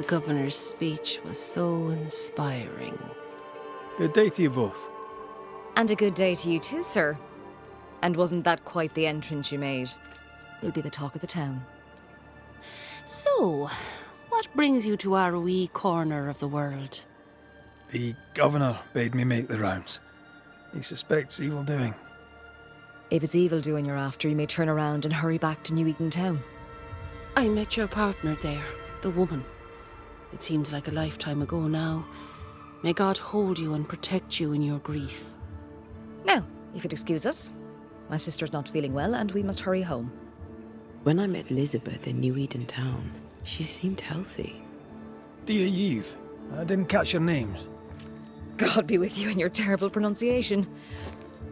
governor's speech was so inspiring. Good day to you both. And a good day to you too, sir. And wasn't that quite the entrance you made? You'll be the talk of the town. So, what brings you to our wee corner of the world? The governor bade me make the rounds. He suspects evil doing. If it's evil doing you're after, you may turn around and hurry back to New Eden Town. I met your partner there, the woman. It seems like a lifetime ago now. May God hold you and protect you in your grief. Now, if you'd excuse us, my sister's not feeling well and we must hurry home. When I met Elizabeth in New Eden Town, she seemed healthy. Dear Eve, I didn't catch your names. God be with you and your terrible pronunciation.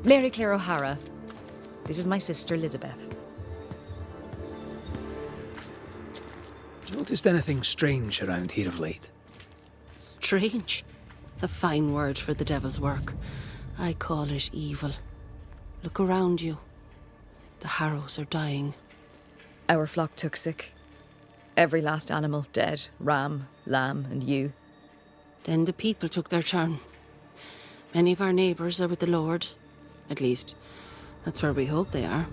Mary Claire O'Hara. This is my sister, Elizabeth. Have you noticed anything strange around here of late? Strange. A fine word for the devil's work. I call it evil. Look around you. The harrows are dying. Our flock took sick. Every last animal dead. Ram, lamb, and ewe. Then the people took their turn. Many of our neighbours are with the Lord. At least, that's where we hope they are.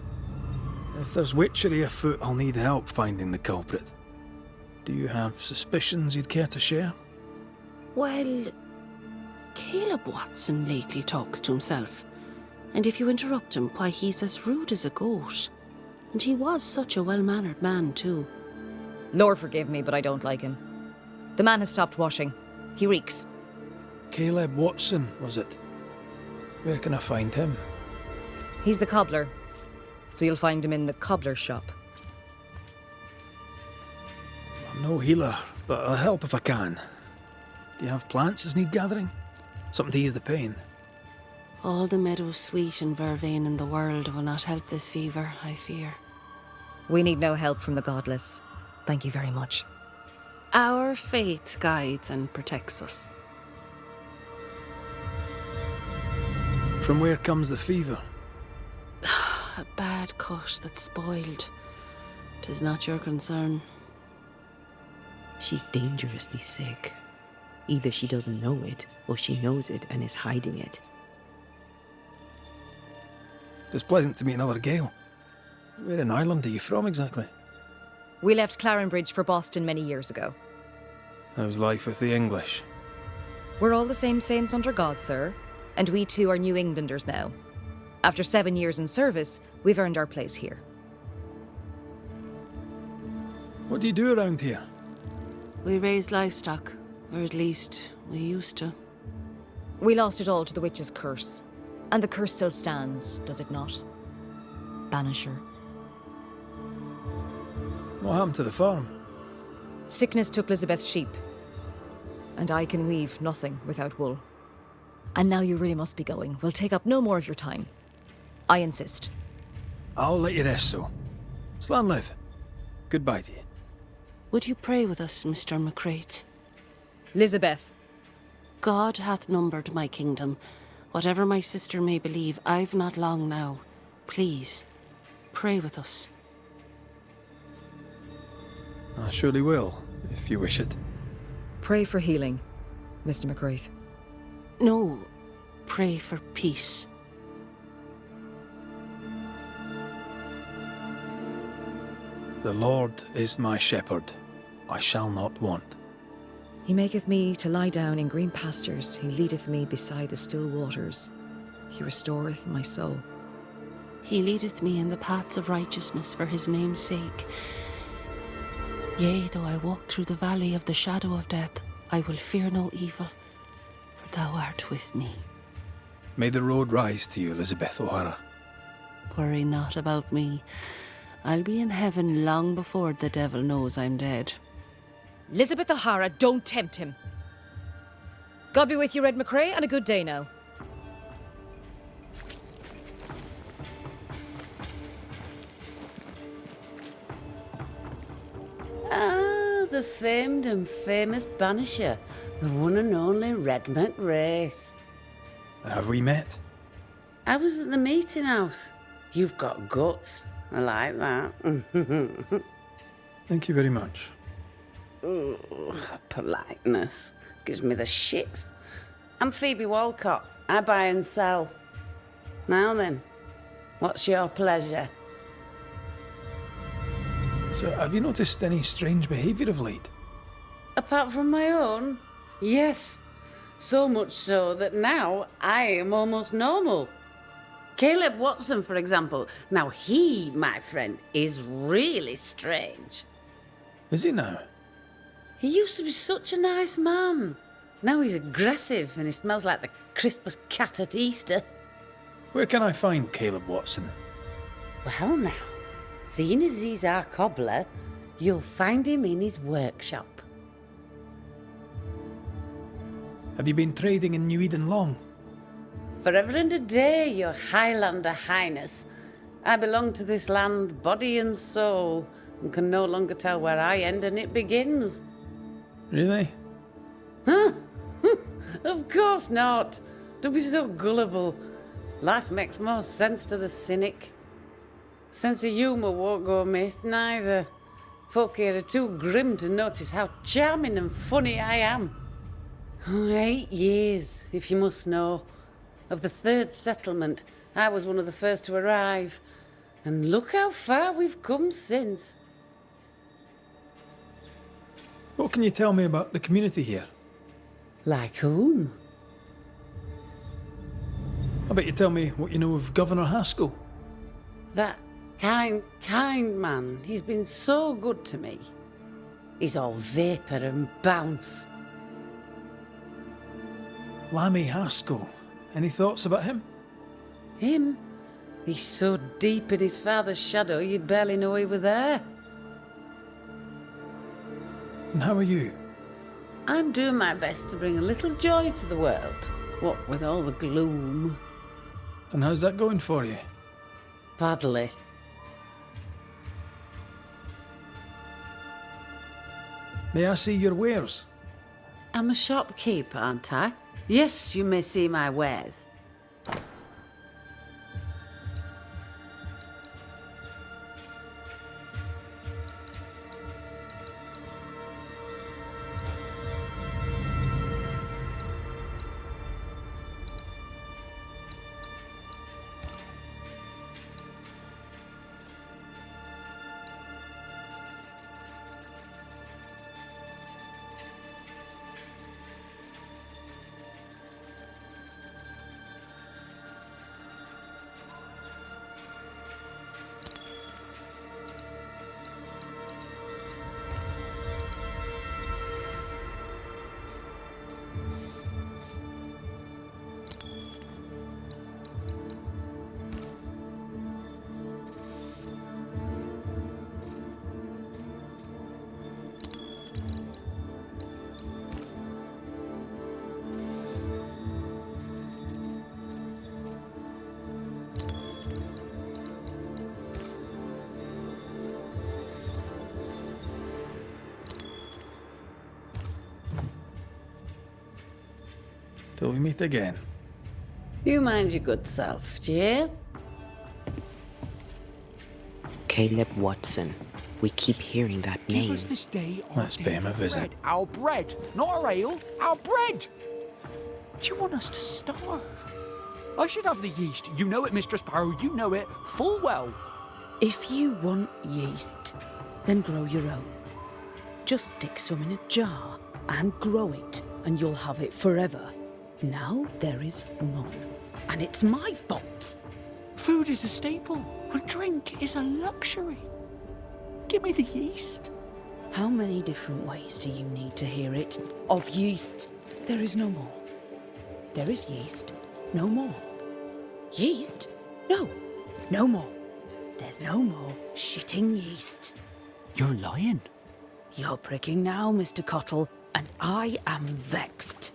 If there's witchery afoot, I'll need help finding the culprit. Do you have suspicions you'd care to share? Well, Caleb Watson lately talks to himself. And if you interrupt him, why, he's as rude as a goat. And he was such a well-mannered man, too. Lord forgive me, but I don't like him. The man has stopped washing. He reeks. Caleb Watson, was it? Where can I find him? He's the cobbler, so you'll find him in the cobbler's shop. I'm no healer, but I'll help if I can. Do you have plants as need gathering? Something to ease the pain? All the meadow sweet and vervain in the world will not help this fever, I fear. We need no help from the godless. Thank you very much. Our faith guides and protects us. From where comes the fever? A bad cut that's spoiled. 'Tis not your concern. She's dangerously sick. Either she doesn't know it, or she knows it and is hiding it. It's pleasant to meet another Gale. Where in Ireland are you from exactly? We left Clarenbridge for Boston many years ago. How's life with the English? We're all the same saints under God, sir. And we too are New Englanders now. After 7 years in service, we've earned our place here. What do you do around here? We raise livestock, or at least we used to. We lost it all to the witch's curse. And the curse still stands, does it not? Banisher. What happened to the farm? Sickness took Elizabeth's sheep. And I can weave nothing without wool. And now you really must be going. We'll take up no more of your time. I insist. I'll let you rest, so. Slan live. Goodbye to you. Would you pray with us, Mr. McCraith? Elizabeth. God hath numbered my kingdom. Whatever my sister may believe, I've not long now. Please, pray with us. I surely will, if you wish it. Pray for healing, Mr. McCraith. No, pray for peace. The Lord is my shepherd. I shall not want. He maketh me to lie down in green pastures. He leadeth me beside the still waters. He restoreth my soul. He leadeth me in the paths of righteousness for his name's sake. Yea, though I walk through the valley of the shadow of death, I will fear no evil, for thou art with me. May the road rise to you, Elizabeth O'Hara. Worry not about me. I'll be in heaven long before the devil knows I'm dead. Elizabeth O'Hara, don't tempt him. God be with you, Red McCrae, and a good day now. Ah, the famed and famous Banisher, the one and only Red McRaith. Have we met? I was at the meeting house. You've got guts. I like that. Thank you very much. Politeness gives me the shits. I'm Phoebe Walcott. I buy and sell. Now then, what's your pleasure? So, have you noticed any strange behaviour of late? Apart from my own? Yes. So much so that now I am almost normal. Caleb Watson, for example. Now he, my friend, is really strange. Is he now? He used to be such a nice man. Now he's aggressive and he smells like the crispest cat at Easter. Where can I find Caleb Watson? Well now, seeing as he's our cobbler, you'll find him in his workshop. Have you been trading in New Eden long? Forever and a day, your Highlander Highness. I belong to this land, body and soul, and can no longer tell where I end and it begins. Really? Huh? Of course not. Don't be so gullible. Life makes more sense to the cynic. Sense of humour won't go amiss, neither. Folk here are too grim to notice how charming and funny I am. 8 years, if you must know. Of the third settlement, I was one of the first to arrive. And look how far we've come since. What can you tell me about the community here? Like whom? I bet you tell me what you know of Governor Haskell. That kind man. He's been so good to me. He's all vapour and bounce. Lammy Haskell. Any thoughts about him? Him? He's so deep in his father's shadow you'd barely know he were there. And how are you? I'm doing my best to bring a little joy to the world, what with all the gloom. And how's that going for you? Badly. May I see your wares? I'm a shopkeeper, aren't I? Yes, you may see my wares. Till we meet again. You mind your good self, do you hear? Caleb Watson. We keep hearing that Give name. us this day our Let's pay him a daily visit. bread. Our bread, not our ale, our bread. Do you want us to starve? I should have the yeast. You know it, Mistress Sparrow. You know it full well. If you want yeast, then grow your own. Just stick some in a jar and grow it, and you'll have it forever. Now there is none, and it's my fault. Food is a staple, and drink is a luxury. Give me the yeast. How many different ways do you need to hear it? Of yeast, there is no more. There is yeast, no more. Yeast? No, no more. There's no more shitting yeast. You're lying. You're pricking now, Mr. Cottle, and I am vexed.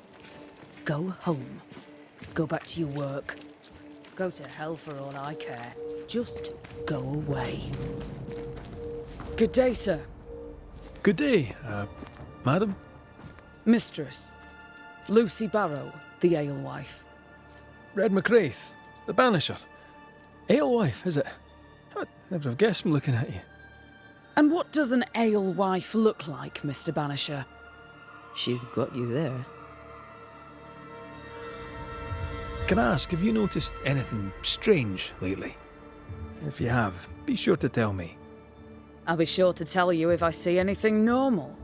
Go home. Go back to your work. Go to hell for all I care. Just go away. Good day, sir. Good day, madam. Mistress. Lucy Barrow, the alewife. Red McRaith, the Banisher. Alewife, is it? I'd never have guessed from looking at you. And what does an alewife look like, Mr. Banisher? She's got you there. Can I ask, have you noticed anything strange lately? If you have, be sure to tell me. I'll be sure to tell you if I see anything normal.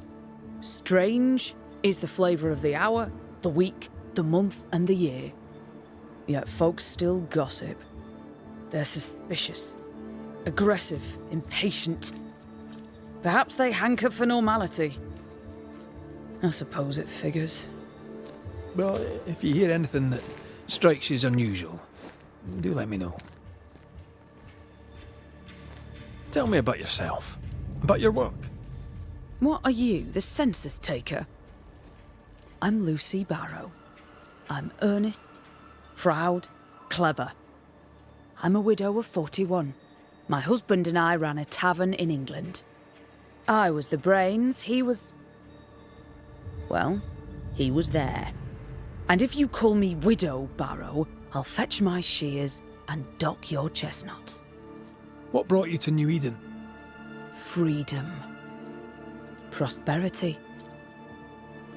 Strange is the flavour of the hour, the week, the month, and the year. Yet folks still gossip. They're suspicious, aggressive, impatient. Perhaps they hanker for normality. I suppose it figures. Well, if you hear anything that strikes you as unusual, do let me know. Tell me about yourself, about your work. What are you, the census taker? I'm Lucy Barrow. I'm earnest, proud, clever. I'm a widow of 41. My husband and I ran a tavern in England. I was the brains, he was... well, he was there. And if you call me Widow Barrow, I'll fetch my shears and dock your chestnuts. What brought you to New Eden? Freedom. Prosperity.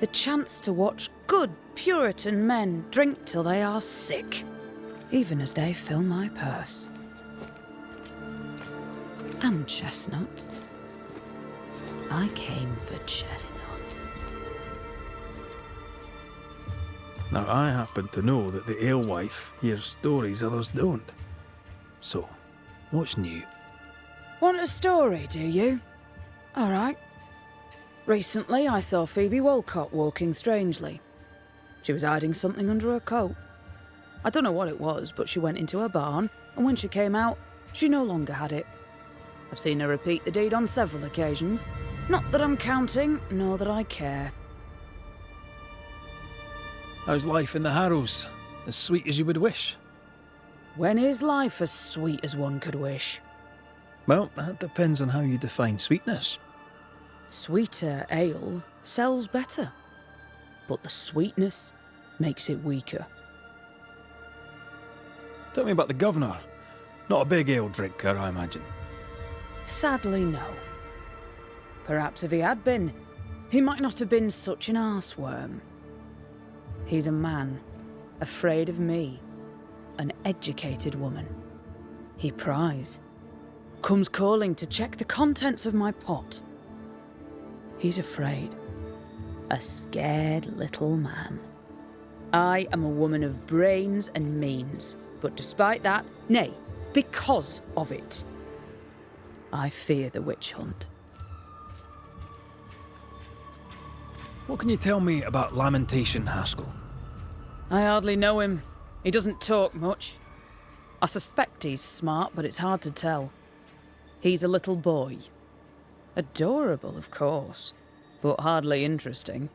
The chance to watch good Puritan men drink till they are sick, even as they fill my purse. And chestnuts. I came for chestnuts. Now, I happen to know that the alewife hears stories others don't. So, what's new? Want a story, do you? All right. Recently, I saw Phoebe Walcott walking strangely. She was hiding something under her coat. I don't know what it was, but she went into her barn, and when she came out, she no longer had it. I've seen her repeat the deed on several occasions. Not that I'm counting, nor that I care. How's life in the Harrows? As sweet as you would wish? When is life as sweet as one could wish? Well, that depends on how you define sweetness. Sweeter ale sells better, but the sweetness makes it weaker. Tell me about the governor. Not a big ale drinker, I imagine. Sadly, no. Perhaps if he had been, he might not have been such an arseworm. He's a man, afraid of me, an educated woman. He pries, comes calling to check the contents of my pot. He's afraid, a scared little man. I am a woman of brains and means, but despite that, nay, because of it, I fear the witch hunt. What can you tell me about Lamentation Haskell? I hardly know him. He doesn't talk much. I suspect he's smart, but it's hard to tell. He's a little boy. Adorable, of course, but hardly interesting.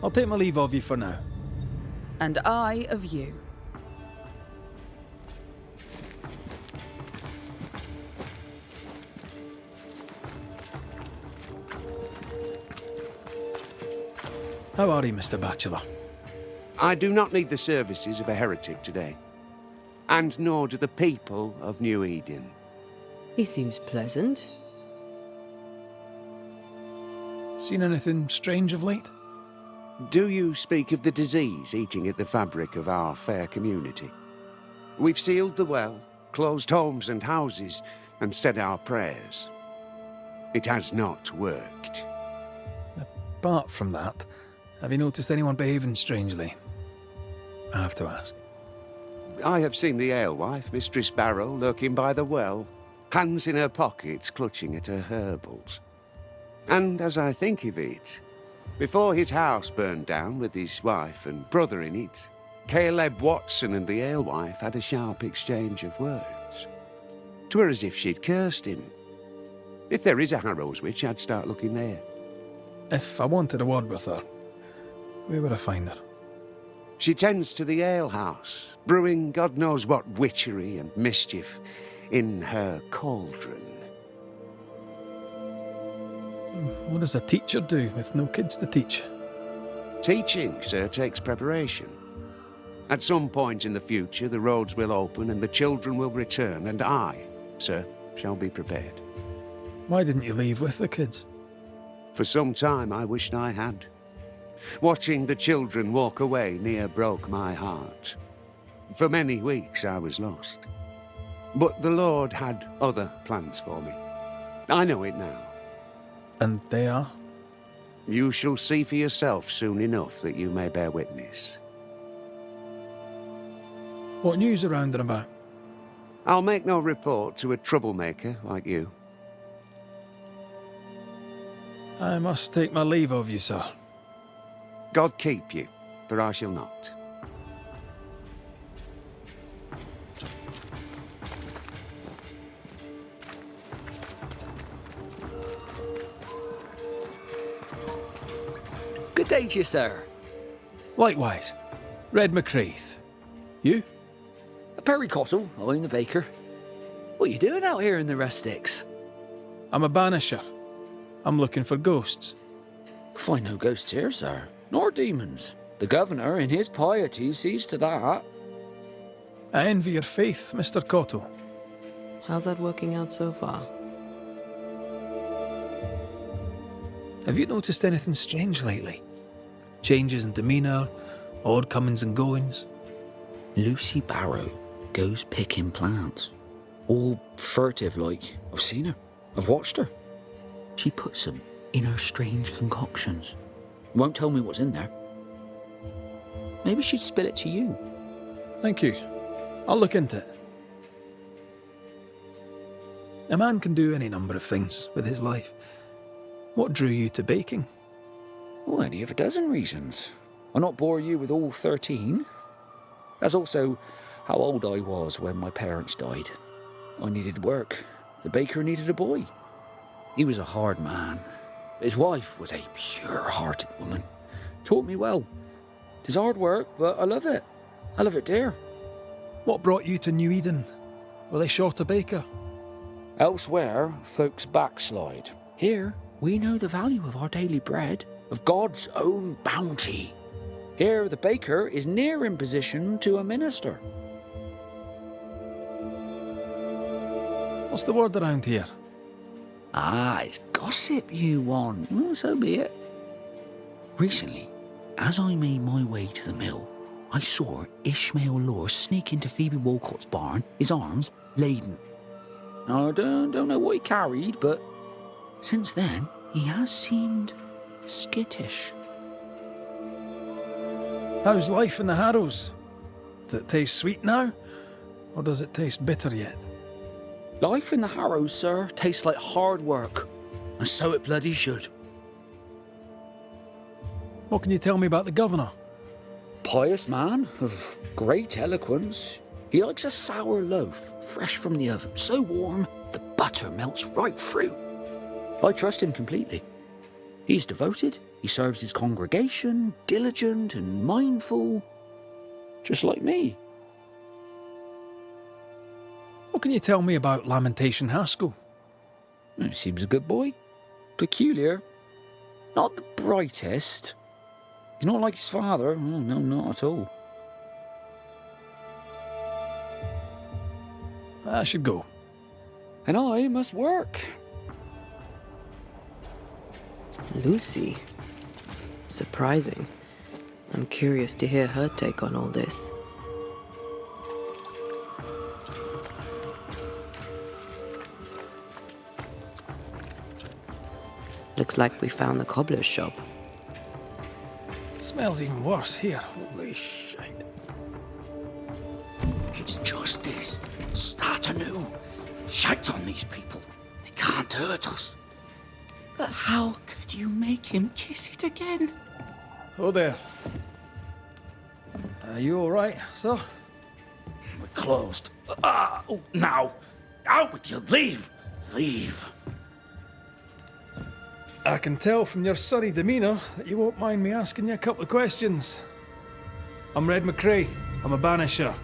I'll take my leave of you for now. And I of you. How are you, Mr. Bachelor? I do not need the services of a heretic today. And nor do the people of New Eden. He seems pleasant. Seen anything strange of late? Do you speak of the disease eating at the fabric of our fair community? We've sealed the well, closed homes and houses, and said our prayers. It has not worked. Apart from that, have you noticed anyone behaving strangely? I have to ask. I have seen the alewife, Mistress Barrow, lurking by the well, hands in her pockets clutching at her herbals. And as I think of it, before his house burned down with his wife and brother in it, Caleb Watson and the alewife had a sharp exchange of words. 'Twere as if she'd cursed him. If there is a Harrows witch, I'd start looking there. If I wanted a word with her, where would I find her? She tends to the alehouse, brewing God knows what witchery and mischief in her cauldron. What does a teacher do with no kids to teach? Teaching, sir, takes preparation. At some point in the future, the roads will open and the children will return, and I, sir, shall be prepared. Why didn't you leave with the kids? For some time, I wished I had. Watching the children walk away near broke my heart. For many weeks, I was lost. But the Lord had other plans for me. I know it now. And they are? You shall see for yourself soon enough that you may bear witness. What news around and about? I'll make no report to a troublemaker like you. I must take my leave of you, sir. God keep you, for I shall not. Good day to you, sir. Likewise. Red McCraith. You? Perry Cottle, I'm the baker. What are you doing out here in the rustics? I'm a banisher. I'm looking for ghosts. Find no ghosts here, sir, nor demons. The governor, in his piety, sees to that. I envy your faith, Mr. Cottle. How's that working out so far? Have you noticed anything strange lately? Changes in demeanour, odd comings and goings? Lucy Barrow goes picking plants. All furtive like. I've seen her. I've watched her. She puts them in her strange concoctions. Won't tell me what's in there. Maybe she'd spill it to you. Thank you. I'll look into it. A man can do any number of things with his life. What drew you to baking? Oh, any of a dozen reasons. I'll not bore you with all 13. That's also how old I was when my parents died. I needed work. The baker needed a boy. He was a hard man. His wife was a pure-hearted woman. Taught me well. 'Tis hard work, but I love it. I love it dear. What brought you to New Eden? Were they short a baker? Elsewhere, folks backslide. Here, we know the value of our daily bread, of God's own bounty. Here, the baker is near in position to a minister. What's the word around here? Ah, it's gossip you want. Well, so be it. Recently, as I made my way to the mill, I saw Ishmael Law sneak into Phoebe Walcott's barn, his arms laden. Now, I don't know what he carried, but since then, he has seemed skittish. How's life in the Harrows? Does it taste sweet now? Or does it taste bitter yet? Life in the Harrows, sir, tastes like hard work. And so it bloody should. What can you tell me about the governor? Pious man of great eloquence. He likes a sour loaf, fresh from the oven, so warm the butter melts right through. I trust him completely. He's devoted, he serves his congregation, diligent and mindful, just like me. What can you tell me about Lamentation Haskell? He seems a good boy. Peculiar. Not the brightest. He's not like his father. Oh, no, not at all. I should go. And I must work. Lucy? Surprising. I'm curious to hear her take on all this. Looks like we found the cobbler's shop. Smells even worse here. Holy shite. It's justice. Start anew. Shite on these people. They can't hurt us. But how could you make him kiss it again? Oh there. Are you all right, sir? We're closed. Now. Out with you. Leave. Leave. I can tell from your sunny demeanour that you won't mind me asking you a couple of questions. I'm Red McCraith. I'm a banisher.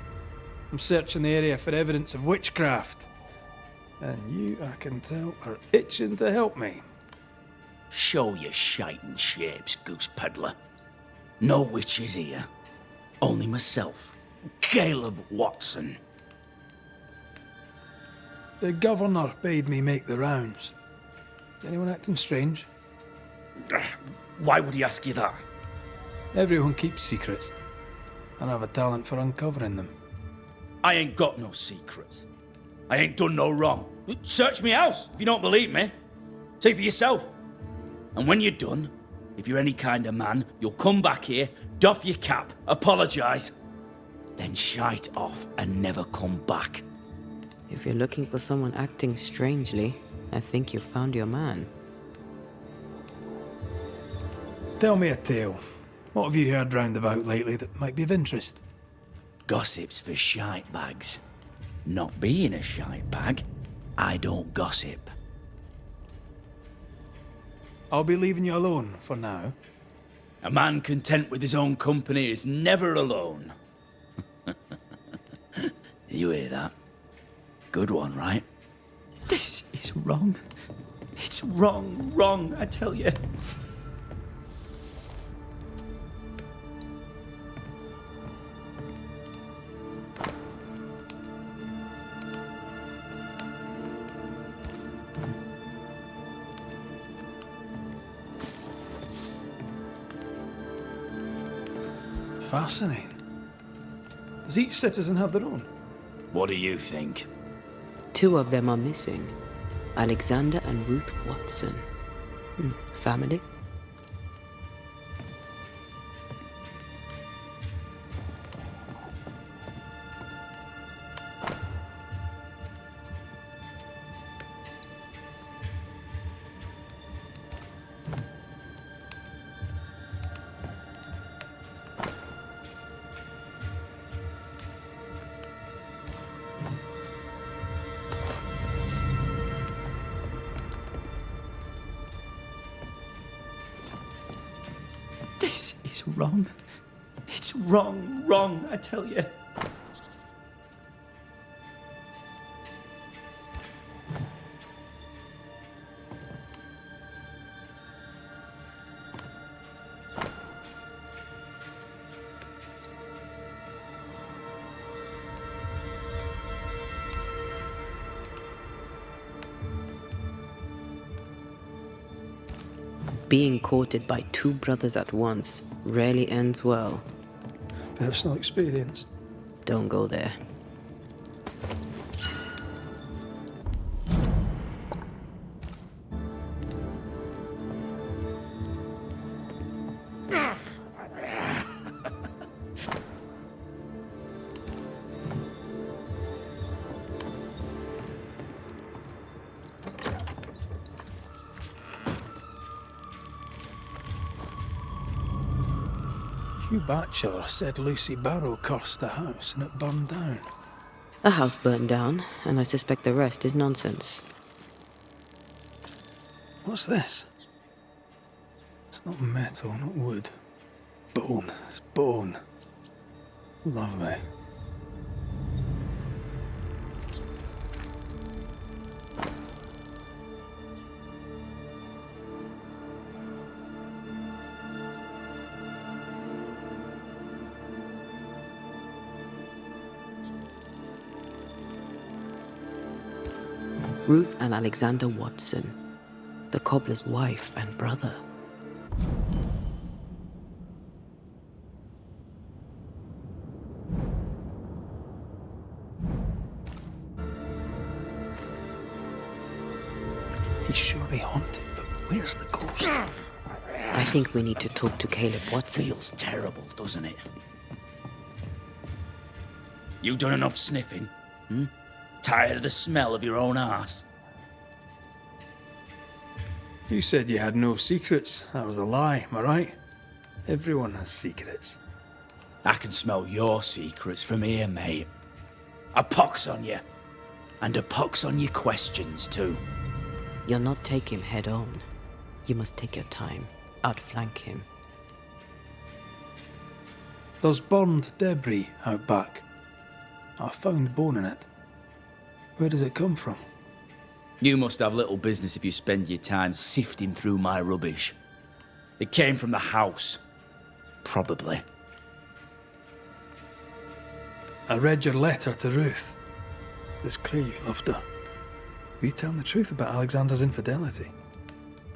I'm searching the area for evidence of witchcraft. And you, I can tell, are itching to help me. Show your shiting shapes, goose peddler. No witches here. Only myself Caleb Watson. The governor bade me make the rounds. Is anyone acting strange? Why would he ask you that? Everyone keeps secrets, and I have a talent for uncovering them. I ain't got no secrets. I ain't done no wrong. Search me house if you don't believe me. See for yourself. And when you're done, if you're any kind of man, you'll come back here, doff your cap, apologise, then shite off and never come back. If you're looking for someone acting strangely, I think you've found your man. Tell me a tale. What have you heard round about lately that might be of interest? Gossip's for shite bags. Not being a shite bag, I don't gossip. I'll be leaving you alone for now. A man content with his own company is never alone. You hear that? Good one, right? This is wrong. It's wrong, I tell you. Fascinating. Does each citizen have their own? What do you think? 2 of them are missing. Alexander and Ruth Watson. Family? This is wrong. It's wrong, I tell you. Being courted by 2 brothers at once rarely ends well. Personal experience. Don't go there. Hugh Batchelor said Lucy Barrow cursed the house and it burned down. A house burned down, and I suspect the rest is nonsense. What's this? It's not metal, not wood. Bone. It's bone. Lovely. Ruth and Alexander Watson, the cobbler's wife and brother. He's surely haunted, but where's the ghost? I think we need to talk to Caleb Watson. Feels terrible, doesn't it? You done enough sniffing? Tired of the smell of your own arse? You said you had no secrets. That was a lie, am I right? Everyone has secrets. I can smell your secrets from here, mate. A pox on you. And a pox on your questions, too. You'll not take him head on. You must take your time. Outflank him. There's burned debris out back. I found bone in it. Where does it come from? You must have little business if you spend your time sifting through my rubbish. It came from the house. Probably. I read your letter to Ruth. It's clear you loved her. Were you telling the truth about Alexander's infidelity?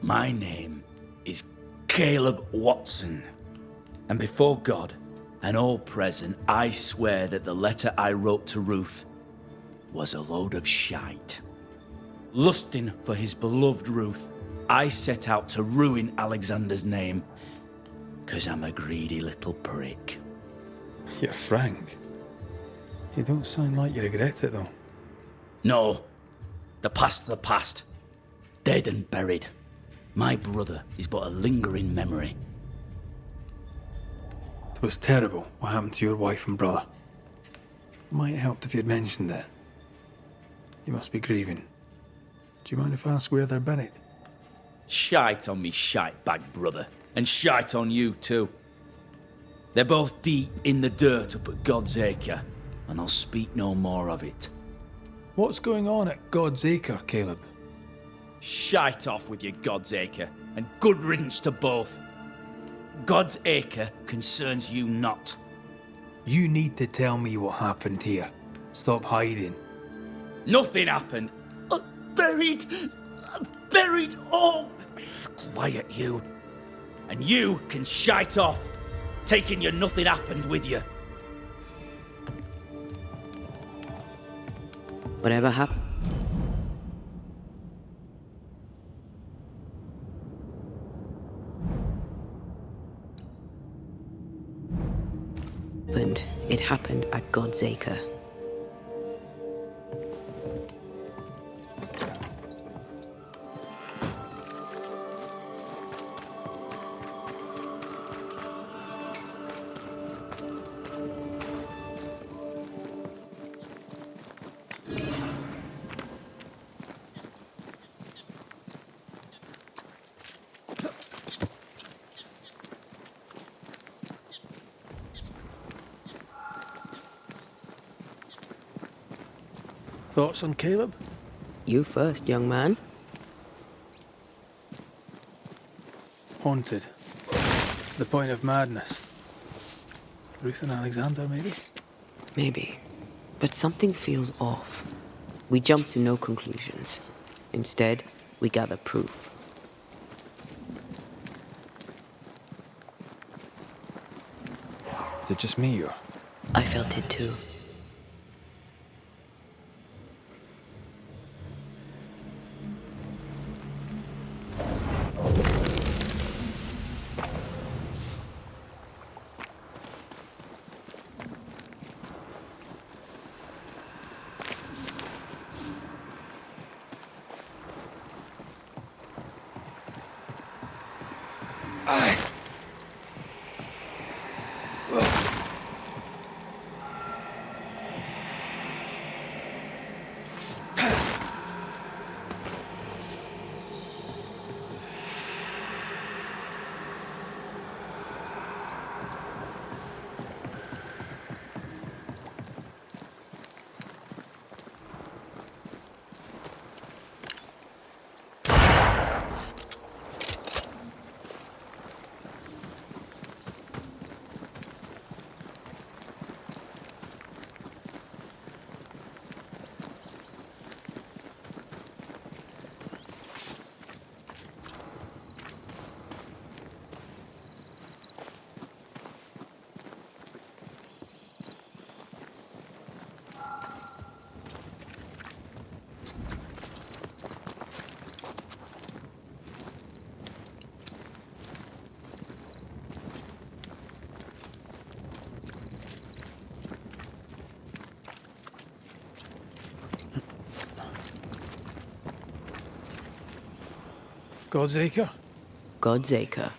My name is Caleb Watson. And before God and all present, I swear that the letter I wrote to Ruth was a load of shite. Lusting for his beloved Ruth, I set out to ruin Alexander's name, 'cause I'm a greedy little prick. You're frank. You don't sound like you regret it, though. No, the past's the past. Dead and buried. My brother is but a lingering memory. It was terrible what happened to your wife and brother. Might have helped if you'd mentioned it. You must be grieving. Do you mind if I ask where they're buried? Shite on me shite bag brother, and shite on you too. They're both deep in the dirt up at God's Acre, and I'll speak no more of it. What's going on at God's Acre, Caleb? Shite off with your God's Acre, and good riddance to both. God's Acre concerns you not. You need to tell me what happened here. Stop hiding. Nothing happened. Buried all. Quiet you. And you can shite off, taking your nothing happened with you. Whatever happened? It happened at God's Acre. Thoughts on Caleb? You first, young man. Haunted. To the point of madness. Ruth and Alexander, maybe? Maybe. But something feels off. We jump to no conclusions. Instead, we gather proof. Is it just me, or? I felt it too. God's Acre? God's Acre.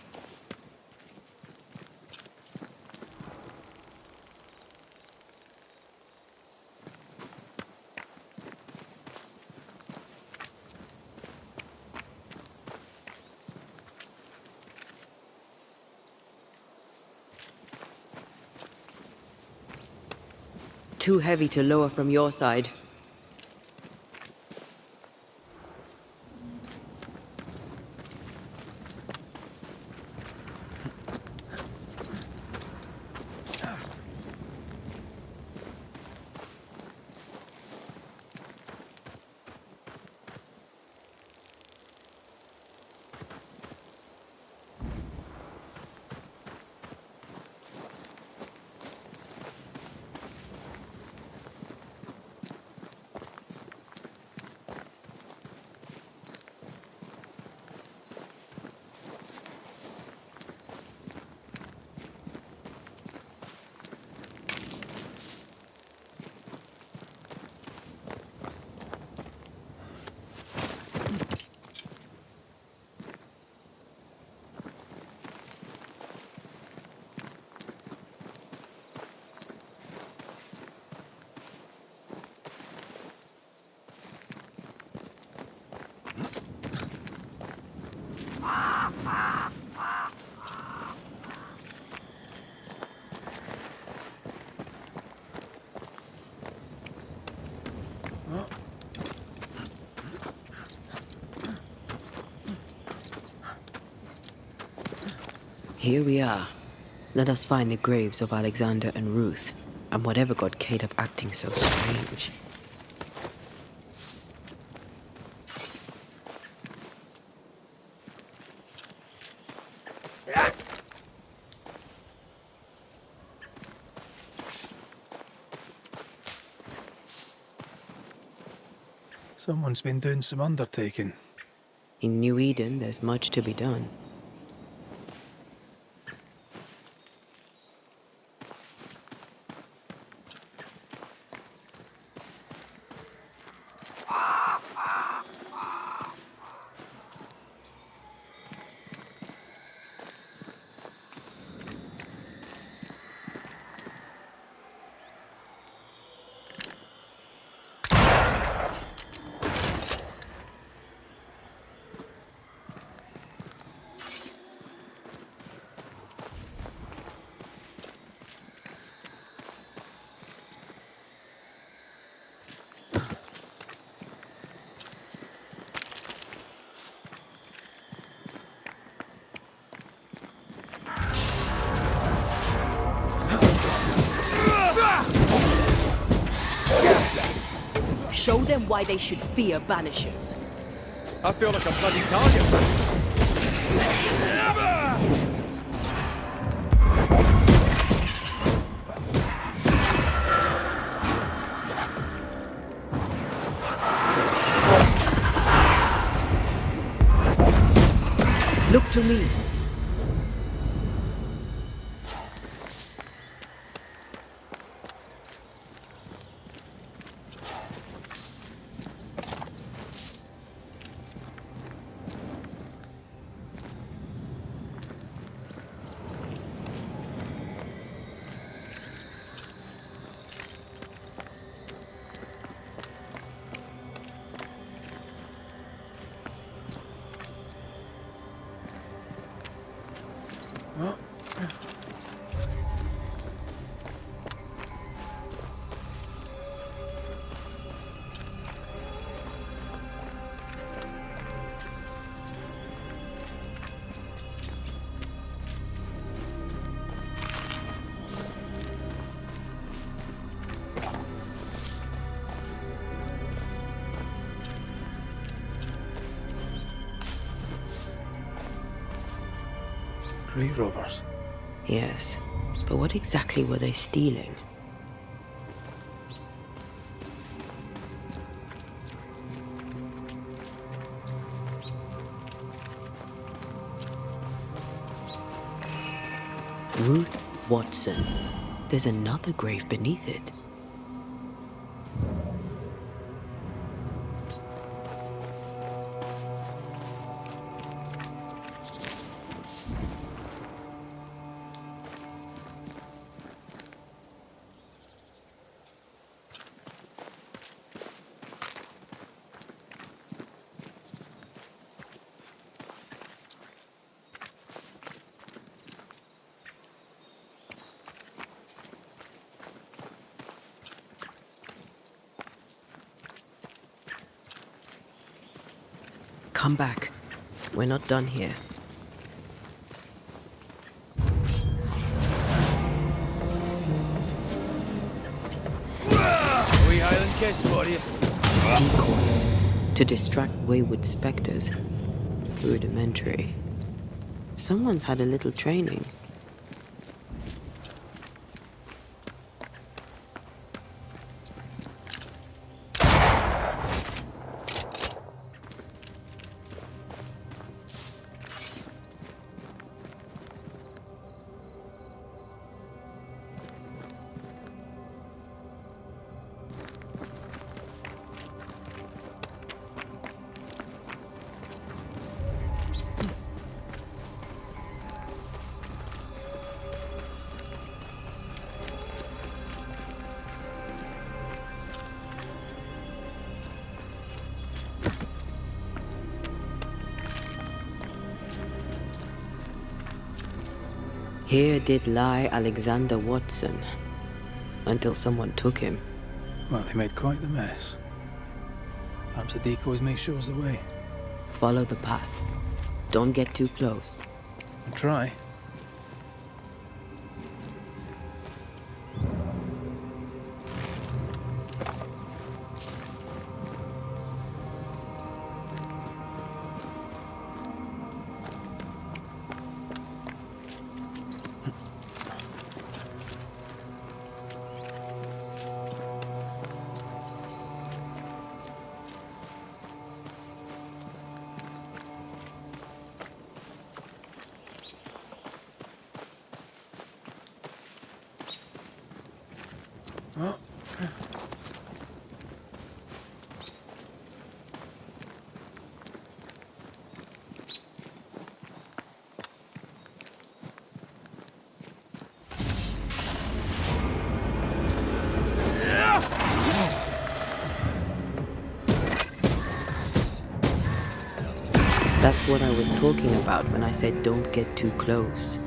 Too heavy to lower from your side. Here we are. Let us find the graves of Alexander and Ruth, and whatever got Kate up acting so strange. Someone's been doing some undertaking. In New Eden, there's much to be done. Show them why they should fear Banishers. I feel like a bloody target, Francis. Look to me. Grave robbers. Yes, but what exactly were they stealing? Ruth Watson. There's another grave beneath it. Come back. We're not done here. A wee Highland kiss for you. Decoys. To distract wayward specters. Rudimentary. Someone's had a little training. Here did lie Alexander Watson, until someone took him. Well, they made quite the mess. Perhaps the decoys may show us the way. Follow the path. Don't get too close. I'll try. That's what I was talking about when I said don't get too close.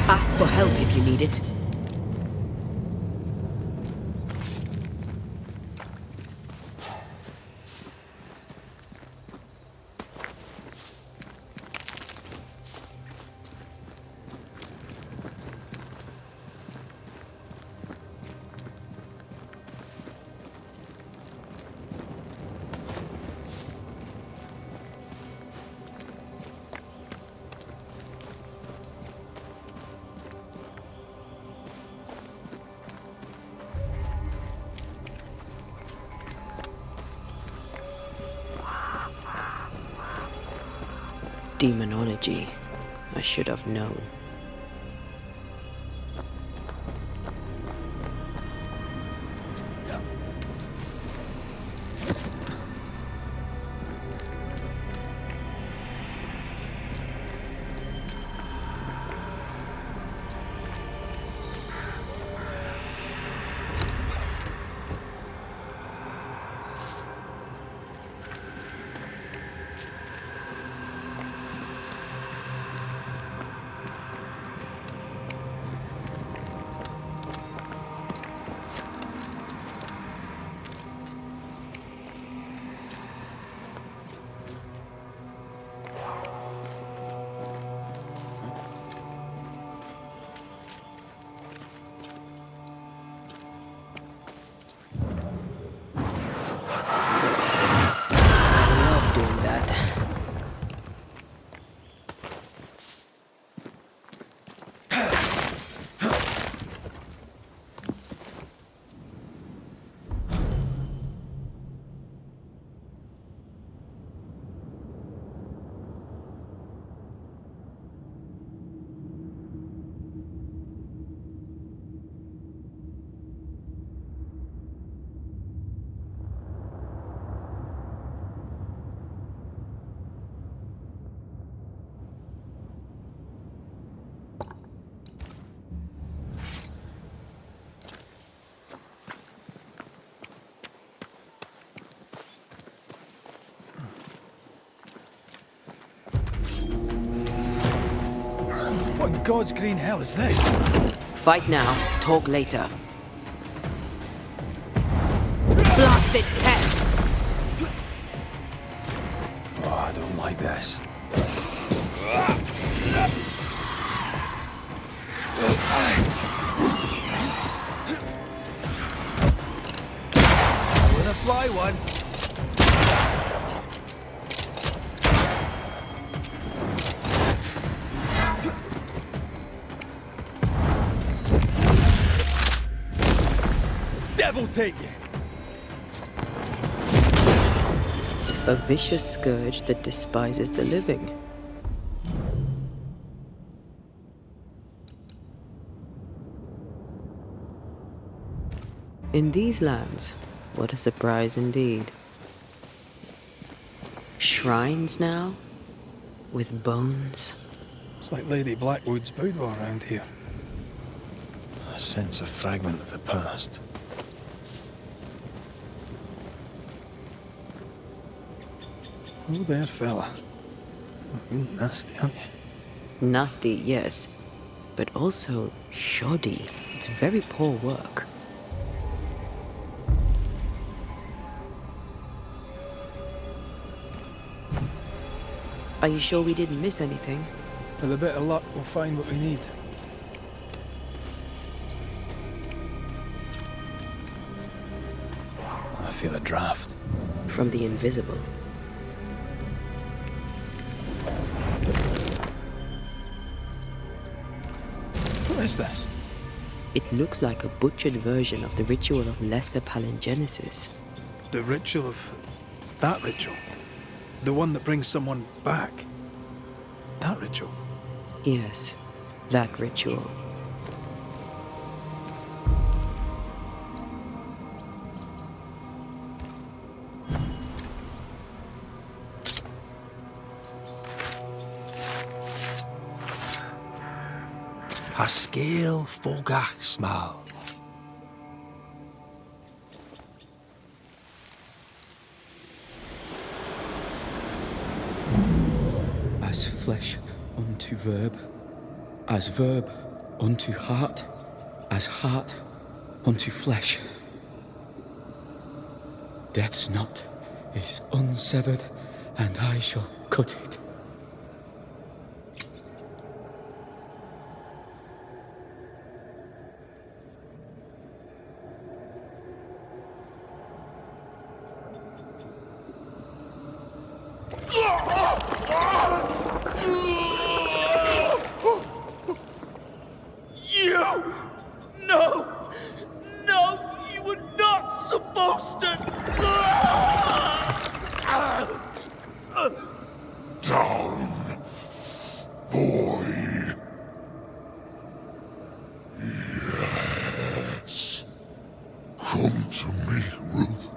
Ask for help if you need it. Demonology. I should have known. What in God's green hell is this? Fight now, talk later. Blasted pest! Oh, I don't like this. I'm gonna fly one. Devil take it! A vicious scourge that despises the living. In these lands, what a surprise indeed. Shrines now, with bones. It's like Lady Blackwood's boudoir around here. I sense a fragment of the past. Oh there, fella. You're nasty, aren't you? Nasty, yes, but also shoddy. It's very poor work. Are you sure we didn't miss anything? With a bit of luck, we'll find what we need. I feel a draft. From the invisible. What is this? It looks like a butchered version of the ritual of Lesser Palingenesis. The ritual of... that ritual? The one that brings someone back? That ritual? Yes, that ritual. A scale fogach small. As flesh unto verb, as verb unto heart, as heart unto flesh. Death's knot is unsevered, and I shall cut it. Come to me, Ruth.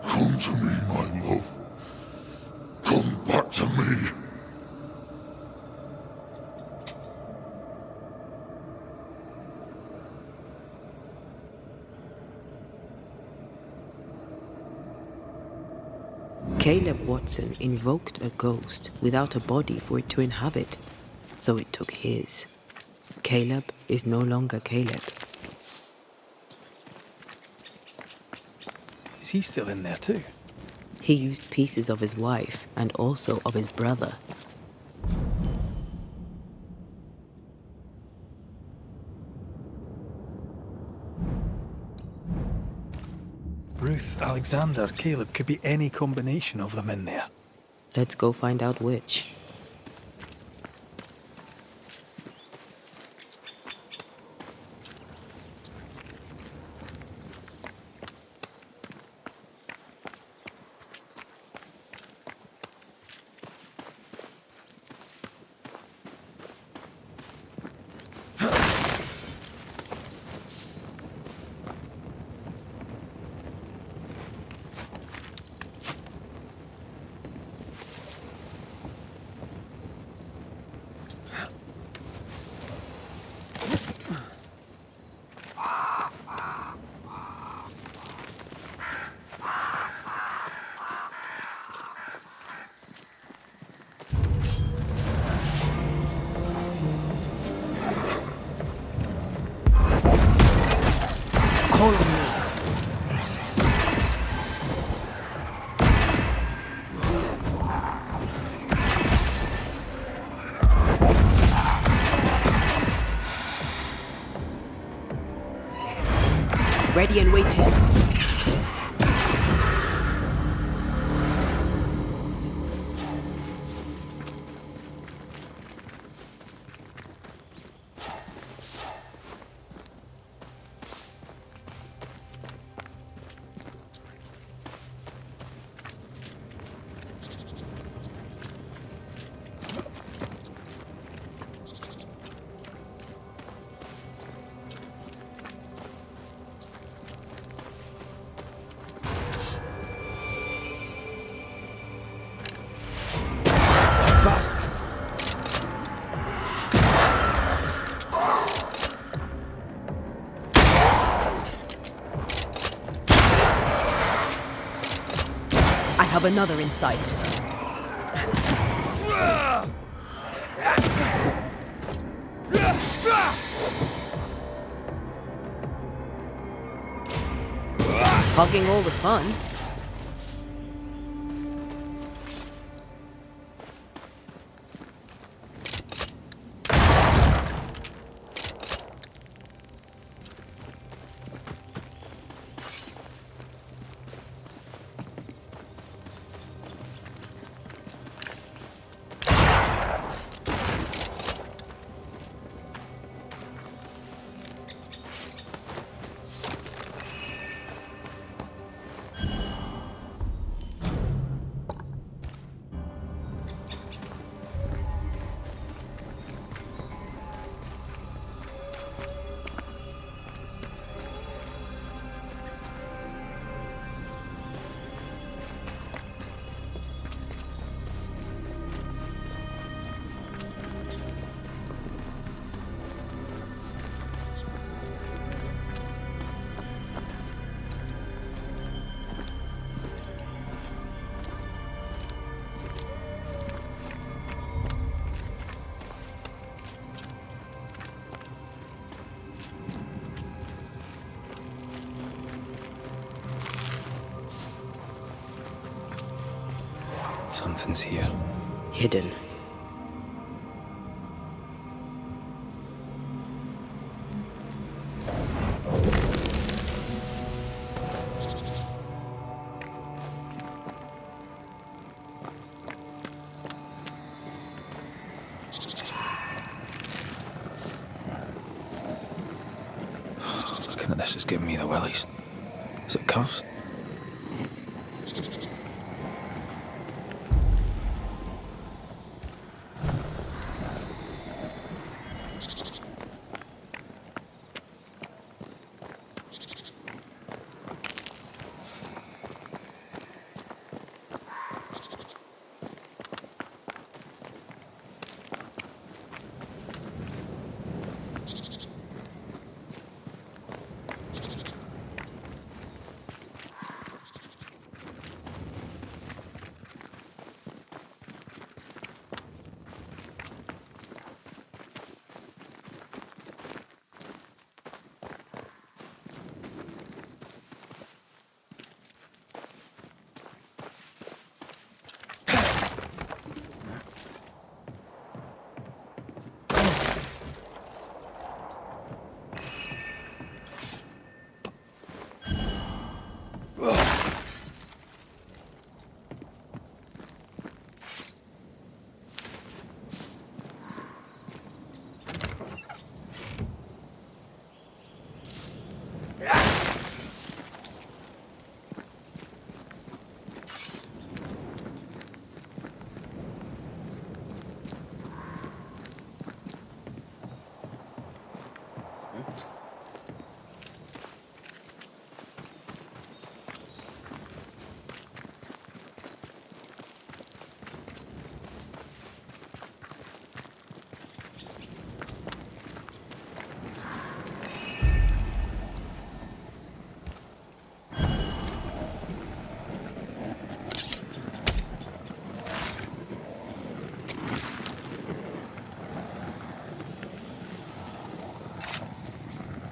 Come to me, my love. Come back to me. Caleb Watson invoked a ghost without a body for it to inhabit, so it took his. Caleb is no longer Caleb. Is he still in there too? He used pieces of his wife and also of his brother. Ruth, Alexander, Caleb, could be any combination of them in there. Let's go find out which. Ready and waiting. have another in sight. Hogging all the fun. Something's here. Hidden. Looking at this is giving me the willies. Is it cursed?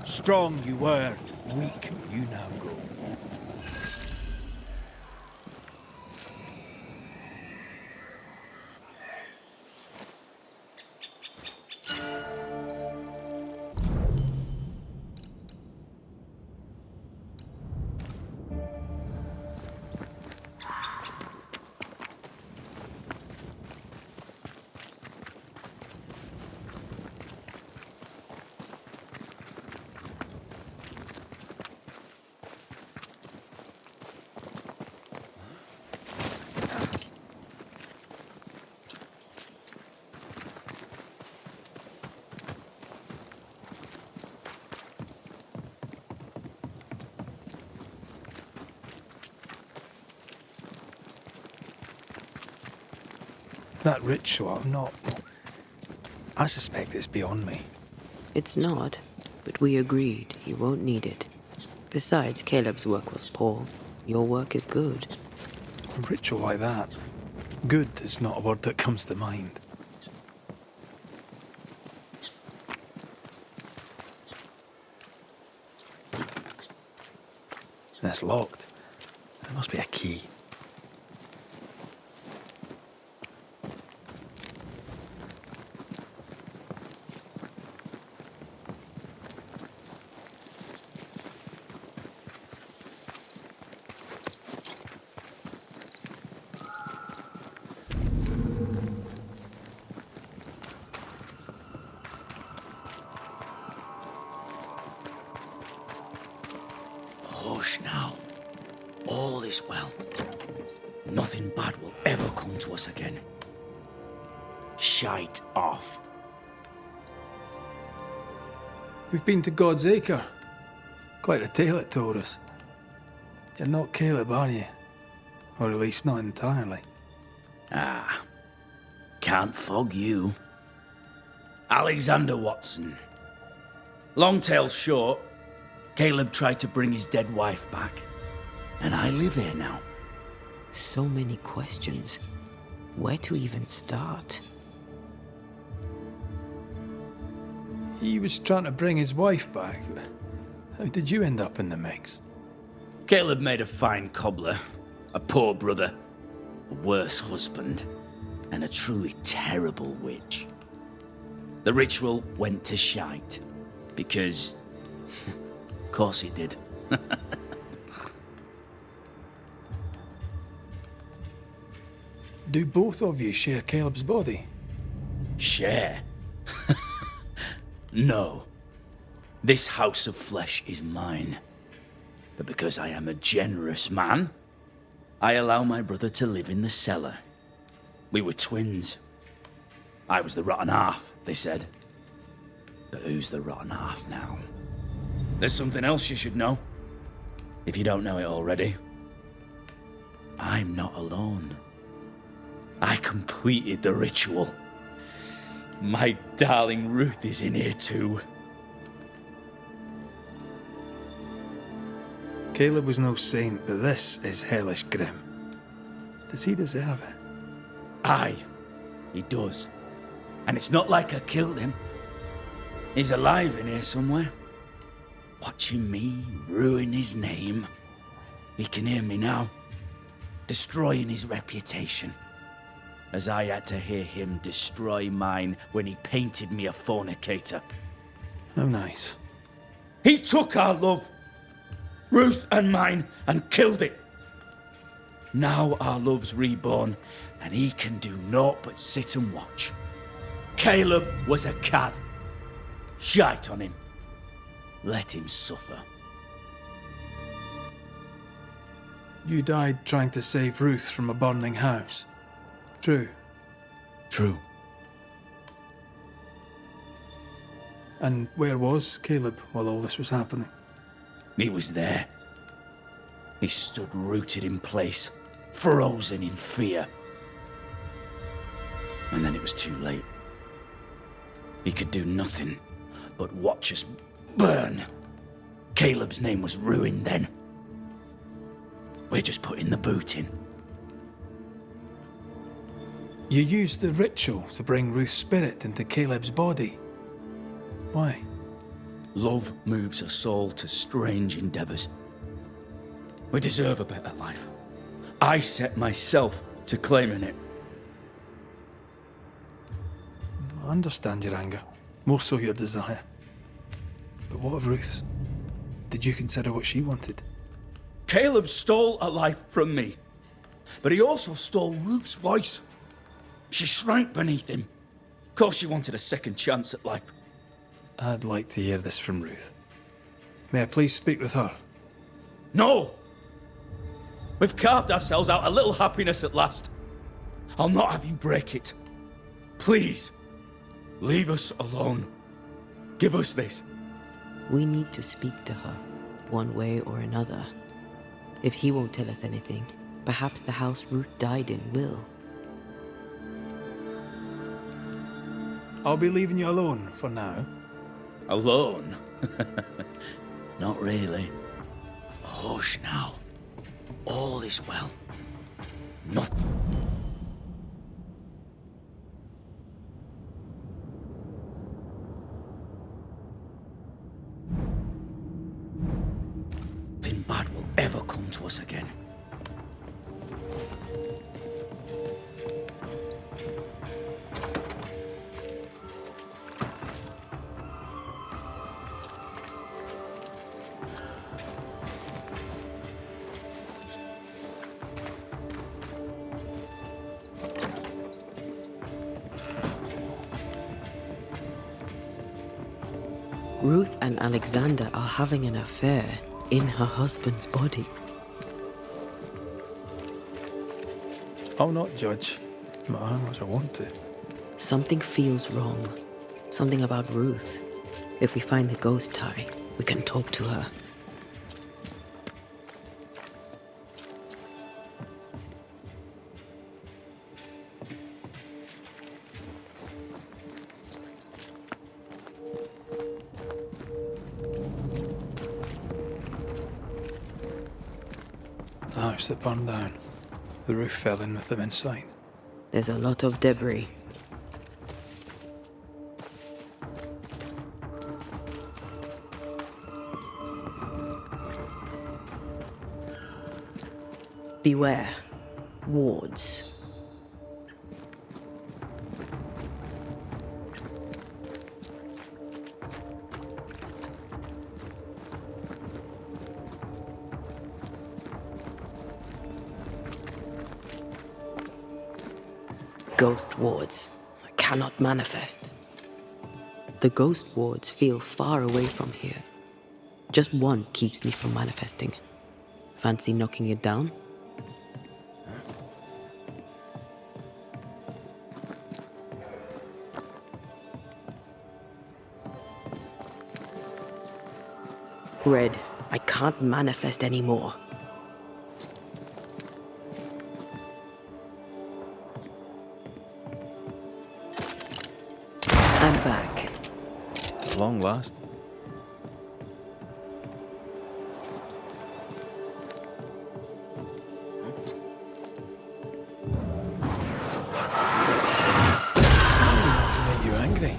Strong you were, weak you now go. That ritual, I'm not... I suspect it's beyond me. It's not, but we agreed he won't need it. Besides, Caleb's work was poor. Your work is good. A ritual like that. Good is not a word that comes to mind. It's locked. There must be a key. Hush now. All is well. Nothing bad will ever come to us again. Shite off. We've been to God's Acre. Quite a tale it told us. You're not Caleb, are you? Or at least not entirely. Ah. Can't fog you. Alexander Watson. Long tale short, Caleb tried to bring his dead wife back. And I live here now. So many questions. Where to even start? He was trying to bring his wife back. How did you end up in the mix? Caleb made a fine cobbler, a poor brother, a worse husband, and a truly terrible witch. The ritual went to shite, because... of course it did. Do both of you share Caleb's body? Share? No. This house of flesh is mine. But because I am a generous man, I allow my brother to live in the cellar. We were twins. I was the rotten half, they said. But who's the rotten half now? There's something else you should know. If you don't know it already. I'm not alone. I completed the ritual. My darling Ruth is in here too. Caleb was no saint, but this is hellish grim. Does he deserve it? Aye, he does. And it's not like I killed him. He's alive in here somewhere. Watching me ruin his name. He can hear me now. Destroying his reputation. As I had to hear him destroy mine when he painted me a fornicator. How nice. He took our love, Ruth and mine, and killed it. Now our love's reborn, and he can do naught but sit and watch. Caleb was a cad. Shite on him. Let him suffer. You died trying to save Ruth from a burning house. True. True. And where was Caleb while all this was happening? He was there. He stood rooted in place, frozen in fear. And then it was too late. He could do nothing but watch us burn. Caleb's name was ruined then. We're just putting the boot in. You used the ritual to bring Ruth's spirit into Caleb's body. Why? Love moves us all to strange endeavours. We deserve a better life. I set myself to claiming it. I understand your anger, more so your desire. But what of Ruth's? Did you consider what she wanted? Caleb stole a life from me, but he also stole Ruth's voice. She shrank beneath him. Of course she wanted a second chance at life. I'd like to hear this from Ruth. May I please speak with her? No! We've carved ourselves out a little happiness at last. I'll not have you break it. Please, leave us alone. Give us this. We need to speak to her, one way or another. If he won't tell us anything, perhaps the house Ruth died in will. I'll be leaving you alone for now. Alone? Not really. Hush now. All is well. Nothing. Nothing bad will ever come to us again. Ruth and Alexander are having an affair in her husband's body. I'll not judge, no matter how much I want to. Something feels wrong. Something about Ruth. If we find the ghost tie, we can talk to her. The house that burned down. The roof fell in with them inside. There's a lot of debris. Beware. Wards. Ghost wards. I cannot manifest. The ghost wards feel far away from here. Just one keeps me from manifesting. Fancy knocking it down? Red, I can't manifest anymore. I'm back. At long last. To make you angry.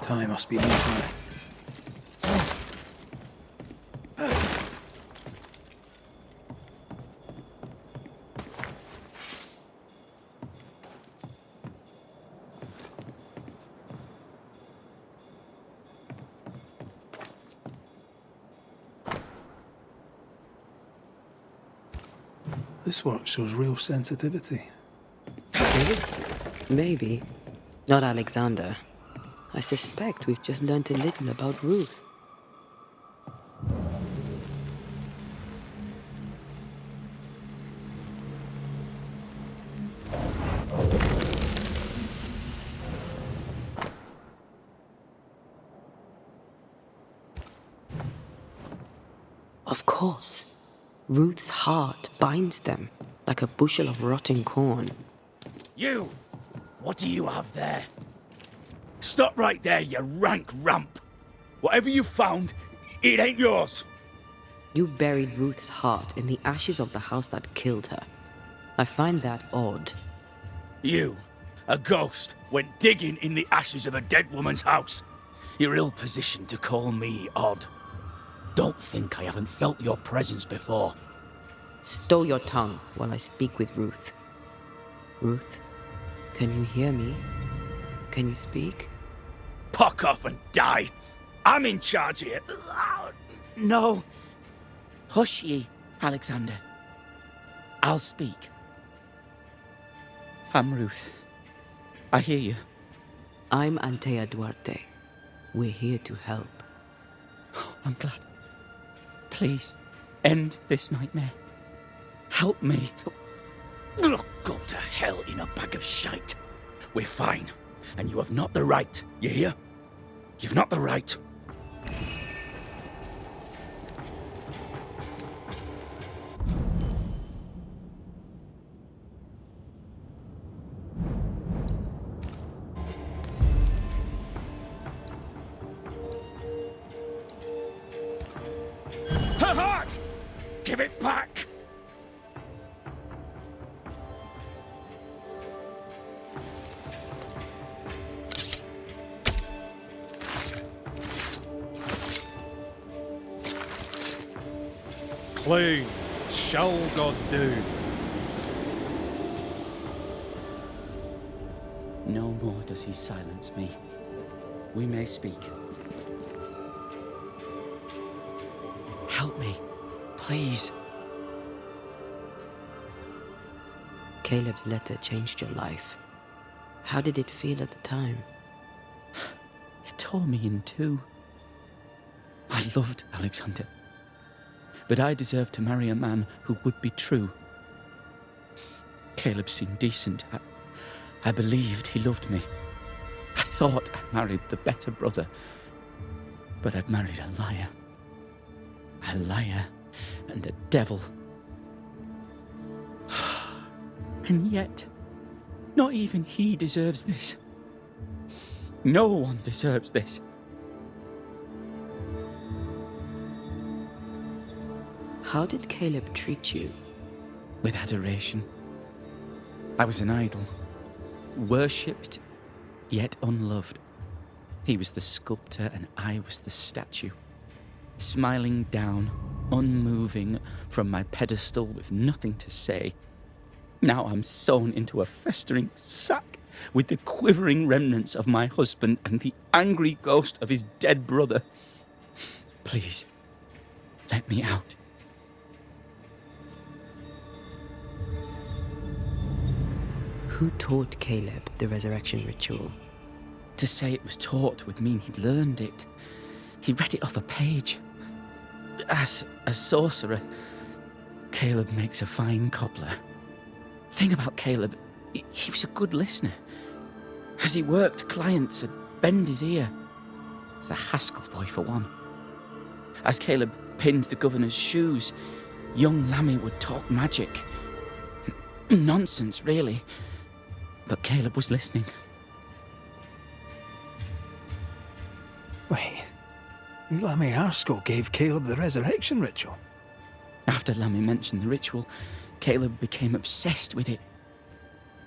Time must be nearby. This work shows real sensitivity. Maybe. Not Alexander. I suspect we've just learnt a little about Ruth. Of course. Ruth's heart binds them like a bushel of rotting corn. You! What do you have there? Stop right there, you rank ramp! Whatever you found, it ain't yours! You buried Ruth's heart in the ashes of the house that killed her. I find that odd. You, a ghost, went digging in the ashes of a dead woman's house. You're ill-positioned to call me odd. Don't think I haven't felt your presence before. Stow your tongue while I speak with Ruth. Ruth, can you hear me? Can you speak? Puck off and die! I'm in charge here. No. Hush ye, Alexander. I'll speak. I'm Ruth. I hear you. I'm Antea Duarte. We're here to help. I'm glad. Please, end this nightmare. Help me. Go to hell in a bag of shite. We're fine, and you have not the right, you hear? You've not the right. Her heart! Give it back! Acclaimed, shall God do? No more does he silence me. We may speak. Help me, please. Caleb's letter changed your life. How did it feel at the time? It tore me in two. I loved Alexander. But I deserved to marry a man who would be true. Caleb seemed decent. I believed he loved me. I thought I married the better brother. But I'd married a liar. A liar and a devil. And yet, not even he deserves this. No one deserves this. How did Caleb treat you? With adoration. I was an idol. Worshipped, yet unloved. He was the sculptor and I was the statue. Smiling down, unmoving from my pedestal with nothing to say. Now I'm sewn into a festering sack with the quivering remnants of my husband and the angry ghost of his dead brother. Please, let me out. Who taught Caleb the resurrection ritual? To say it was taught would mean he'd learned it. He read it off a page. As a sorcerer, Caleb makes a fine cobbler. Thing about Caleb, he was a good listener. As he worked, clients would bend his ear. The Haskell boy, for one. As Caleb pinned the governor's shoes, young Lammy would talk magic. Nonsense, really. But Caleb was listening. Wait, Lammy Haskell gave Caleb the resurrection ritual? After Lammy mentioned the ritual, Caleb became obsessed with it.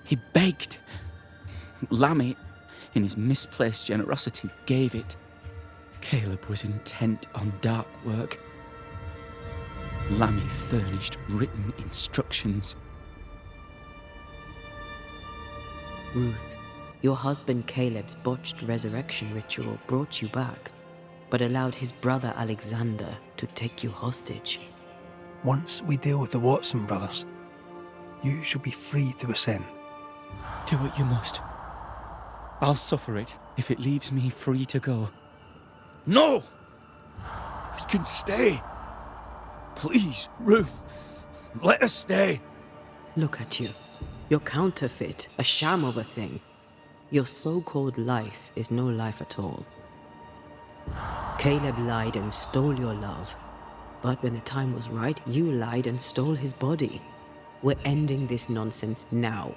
He begged. Lammy, in his misplaced generosity, gave it. Caleb was intent on dark work. Lammy furnished written instructions. Ruth, your husband Caleb's botched resurrection ritual brought you back, but allowed his brother Alexander to take you hostage. Once we deal with the Watson brothers, you shall be free to ascend. Do what you must. I'll suffer it if it leaves me free to go. No! We can stay. Please, Ruth, let us stay. Look at you. You're counterfeit, a sham of a thing. Your so-called life is no life at all. Caleb lied and stole your love. But when the time was right, you lied and stole his body. We're ending this nonsense now.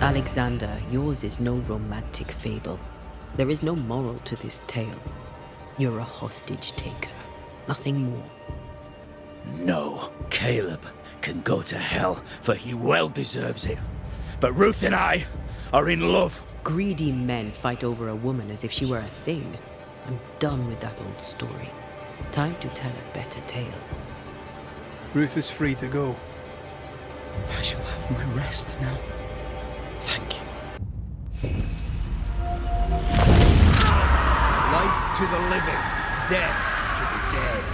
Alexander, yours is no romantic fable. There is no moral to this tale. You're a hostage taker, nothing more. No, Caleb can go to hell, for he well deserves it. But Ruth and I are in love. Greedy men fight over a woman as if she were a thing. I'm done with that old story. Time to tell a better tale. Ruth is free to go. I shall have my rest now. Thank you. Life to the living, death to the dead.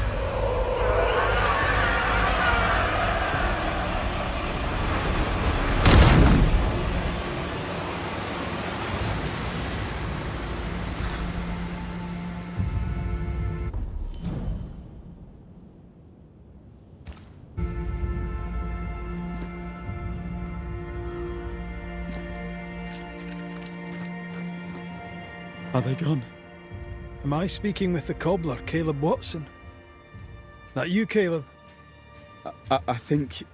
Are they gone? Am I speaking with the cobbler, Caleb Watson? That you, Caleb? I think...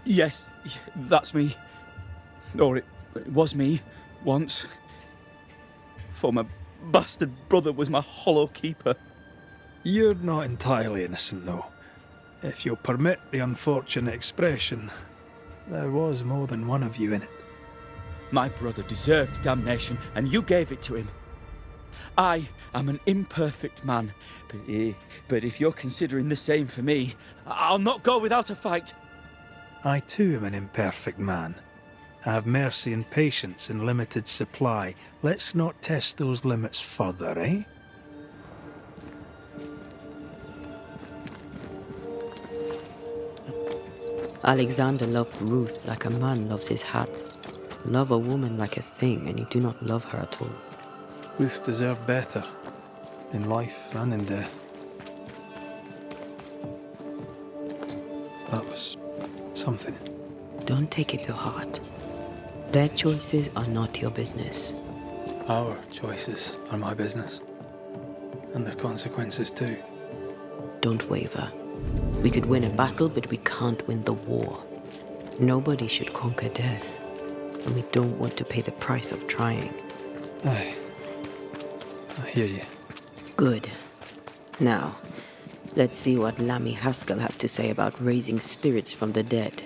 yes, that's me. Or it was me, once. For my bastard brother was my hollow keeper. You're not entirely innocent, though. If you'll permit the unfortunate expression, there was more than one of you in it. My brother deserved damnation, and you gave it to him. I am an imperfect man, but if you're considering the same for me, I'll not go without a fight. I too am an imperfect man. I have mercy and patience in limited supply. Let's not test those limits further, eh? Alexander loved Ruth like a man loves his hat. Love a woman like a thing, and you do not love her at all. Ruth deserved better, in life and in death. That was something. Don't take it to heart. Their choices are not your business. Our choices are my business. And their consequences too. Don't waver. We could win a battle, but we can't win the war. Nobody should conquer death. And we don't want to pay the price of trying. Aye. I hear you. Good. Now, let's see what Lammy Haskell has to say about raising spirits from the dead.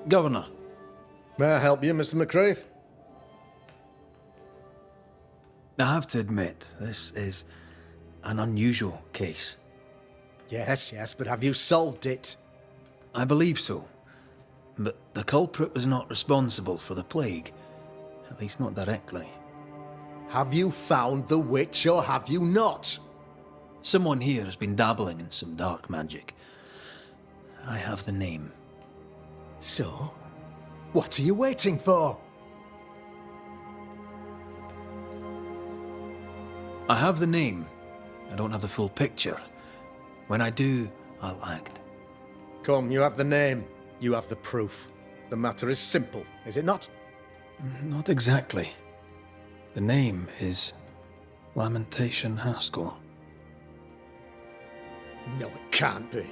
Governor. May I help you, Mr. McCraith? I have to admit, this is an unusual case. Yes, but have you solved it? I believe so. But the culprit was not responsible for the plague. At least not directly. Have you found the witch or have you not? Someone here has been dabbling in some dark magic. I have the name. So? What are you waiting for? I have the name. I don't have the full picture. When I do, I'll act. Come, you have the name. You have the proof. The matter is simple, is it not? Not exactly. The name is Lamentation Haskell. No, it can't be.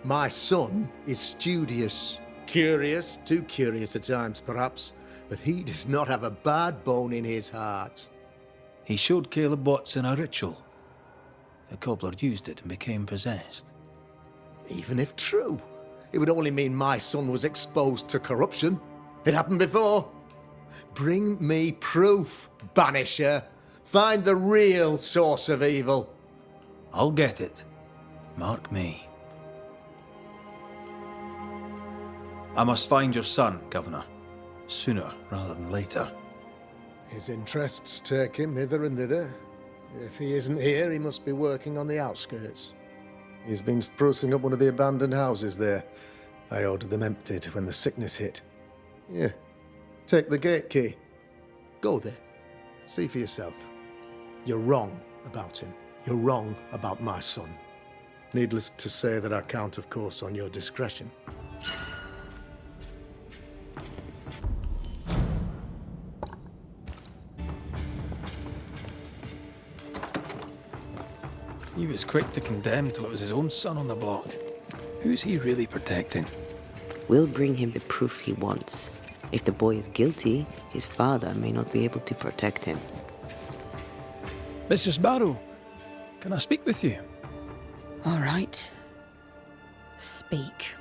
My son is studious. Curious, too curious at times perhaps, but he does not have a bad bone in his heart. He showed Caleb Watson a ritual. The cobbler used it and became possessed. Even if true, it would only mean my son was exposed to corruption. It happened before. Bring me proof, Banisher. Find the real source of evil. I'll get it. Mark me. I must find your son, Governor. Sooner rather than later. His interests take him hither and thither. If he isn't here, he must be working on the outskirts. He's been sprucing up one of the abandoned houses there. I ordered them emptied when the sickness hit. Yeah, take the gate key. Go there. See for yourself. You're wrong about him. You're wrong about my son. Needless to say that I count, of course, on your discretion. He was quick to condemn till it was his own son on the block. Who's he really protecting? We'll bring him the proof he wants. If the boy is guilty, his father may not be able to protect him. Mistress Barrow, can I speak with you? All right. Speak.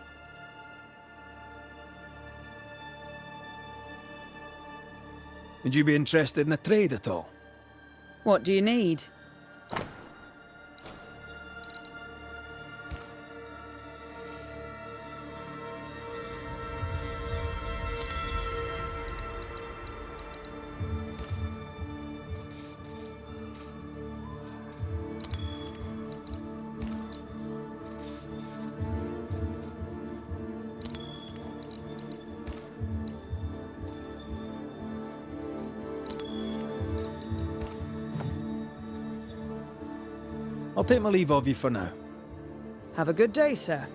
Would you be interested in a trade at all? What do you need? I'll take my leave of you for now. Have a good day, sir.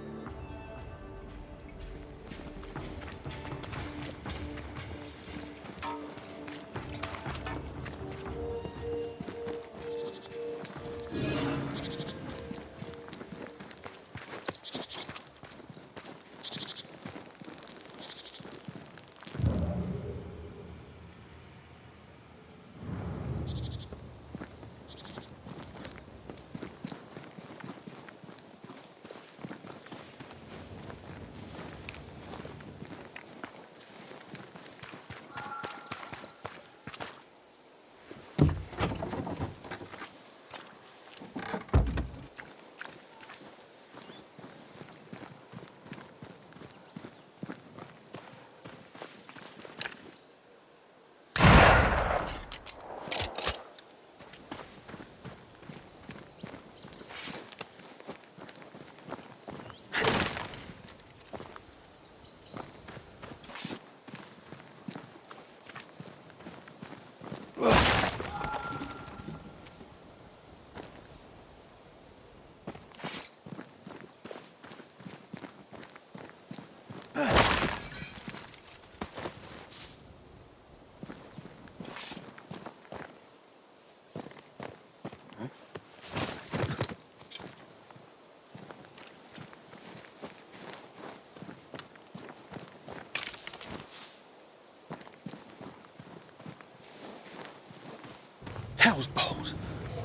Hell's balls.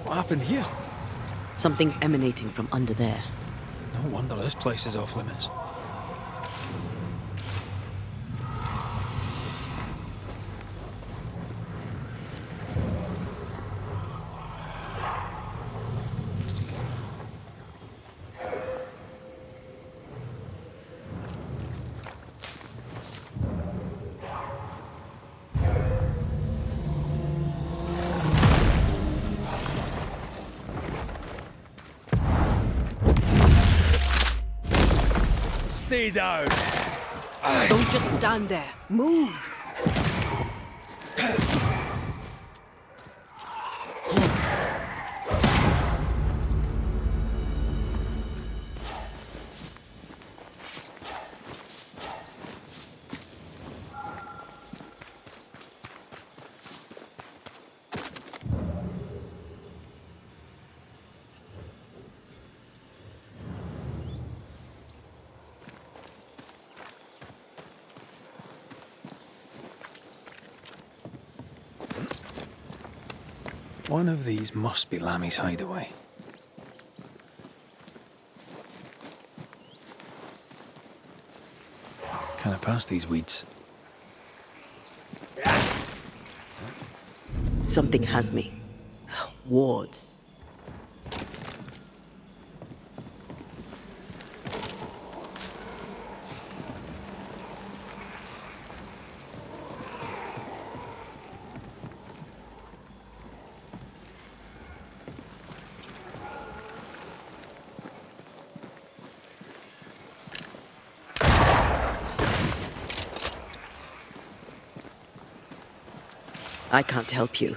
What happened here? Something's emanating from under there. No wonder this place is off limits. thee down! Don't just stand there. Move! One of these must be Lammy's hideaway. Can I pass these weeds? Something has me. Wards. I can't help you.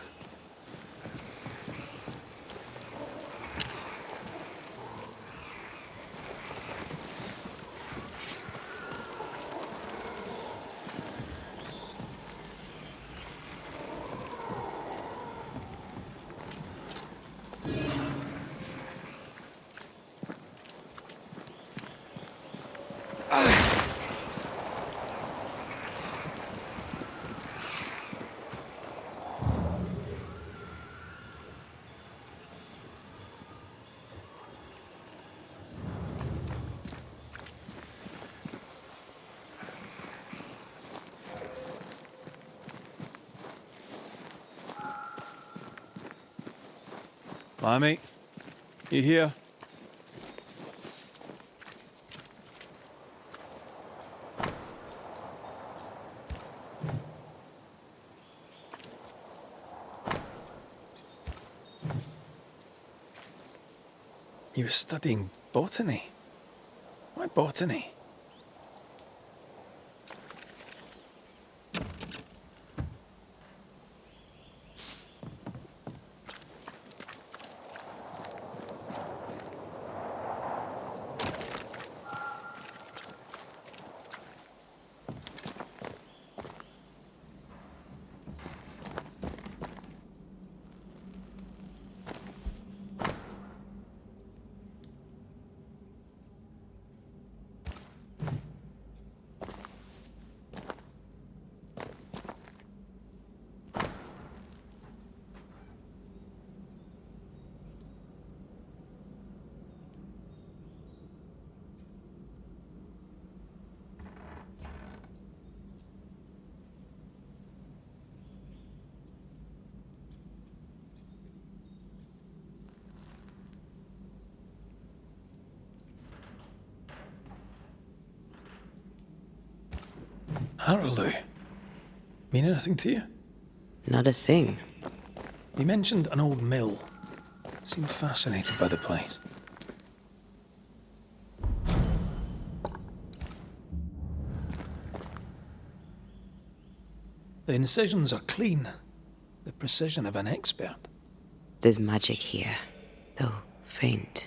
Lammy, you here? You were studying botany? Why botany? Harrowloo. Mean anything to you? Not a thing. You mentioned an old mill. Seemed fascinated by the place. The incisions are clean. The precision of an expert. There's magic here, though faint.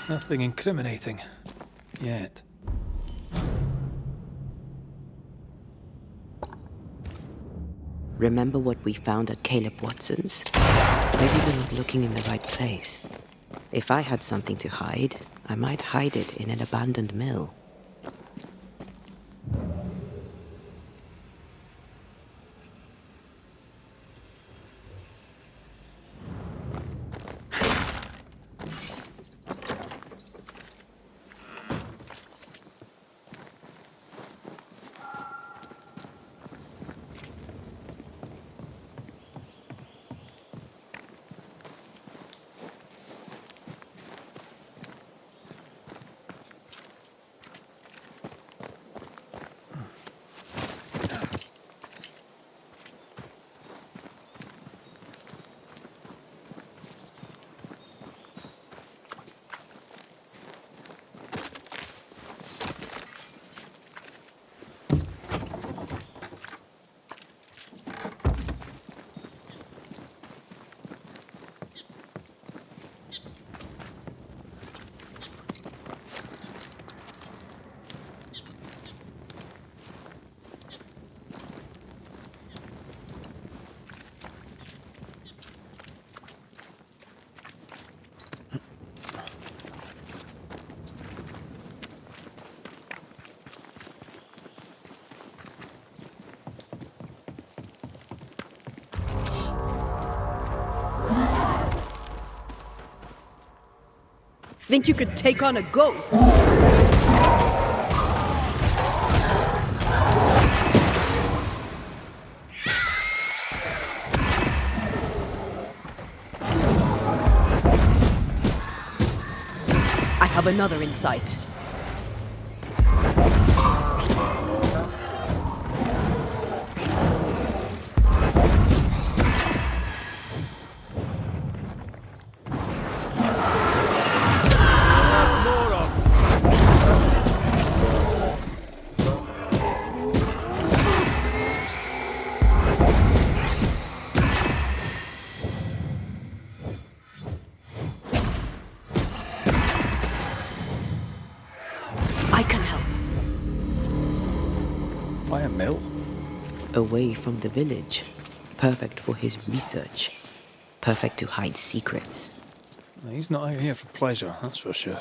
Nothing incriminating. Yet. Remember what we found at Caleb Watson's? Maybe we're not looking in the right place. If I had something to hide, I might hide it in an abandoned mill. think you could take on a ghost? I have another in sight. Away from the village. Perfect for his research. Perfect to hide secrets. He's not out here for pleasure, that's for sure.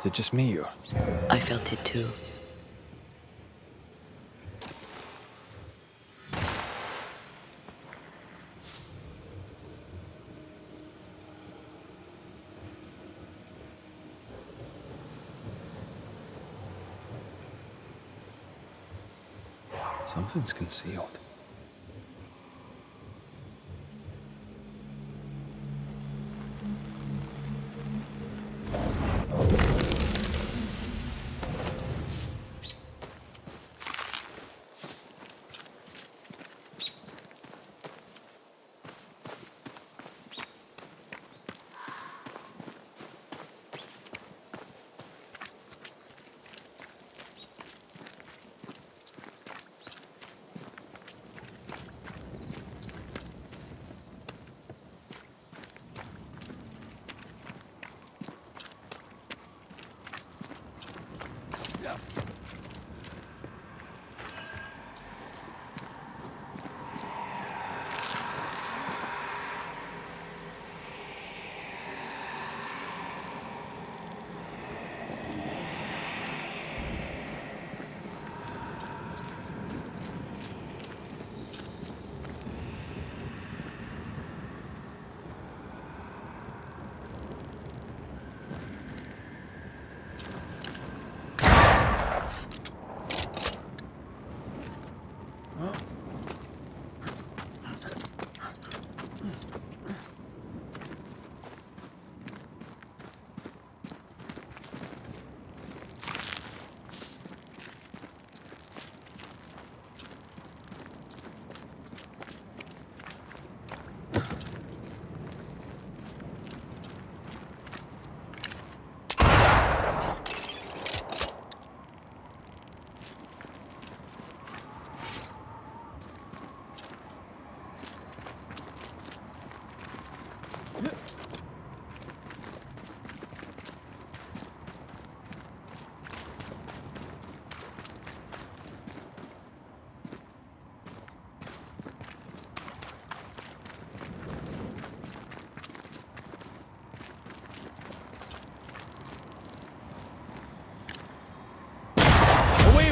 Is it just me, or? I felt it too. Something's concealed.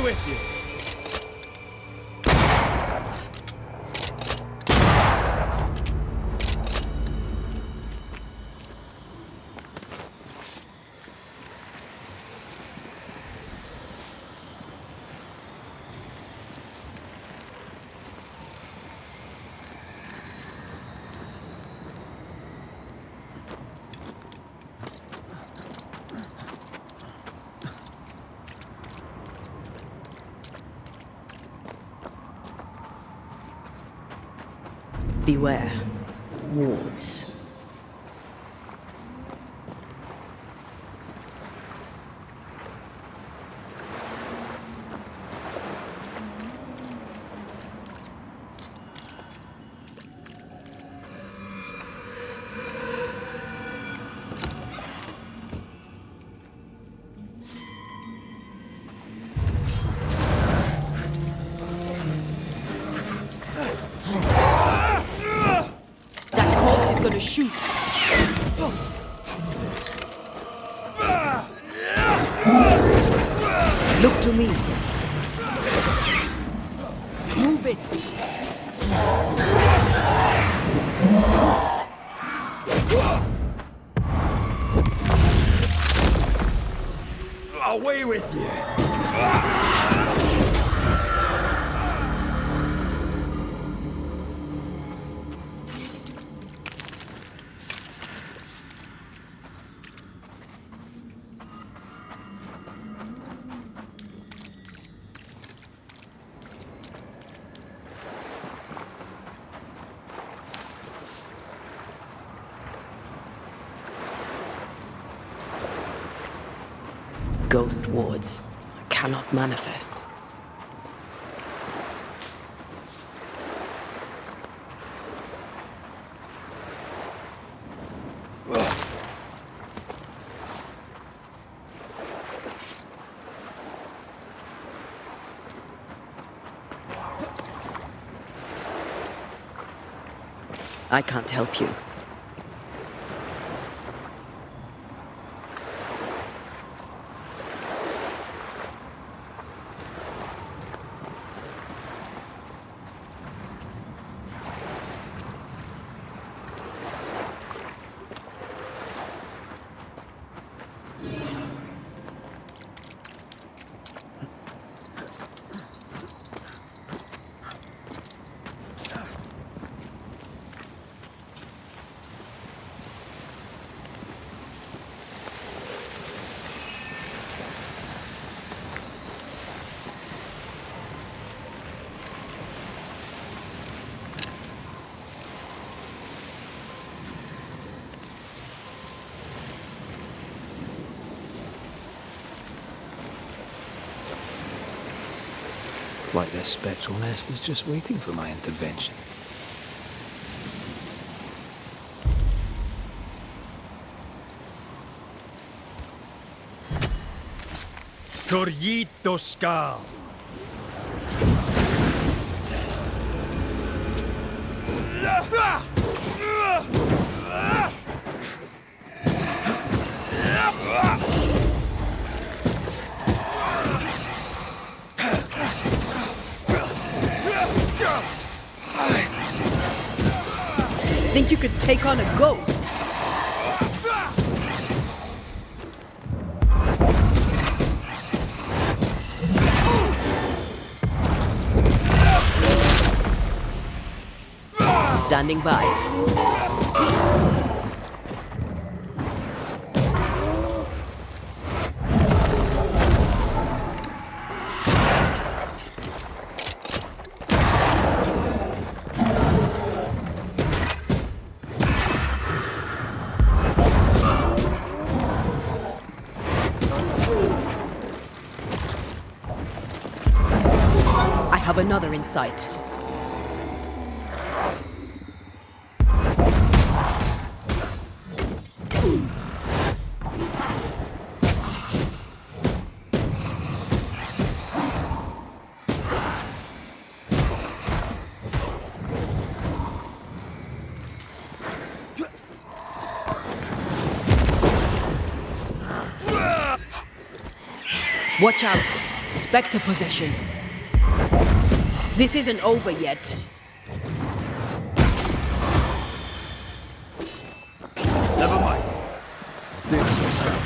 With you. Beware. Wards. to shoot. Look to me. Move it. Away with you! Ghost wards cannot manifest. I can't help you. It's like this spectral nest is just waiting for my intervention. Corrito Skal. Think you could take on a ghost? Standing by. I have another in sight. Watch out! Spectre possession. This isn't over yet. Never mind. I'll do this myself.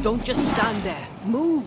Don't just stand there. Move!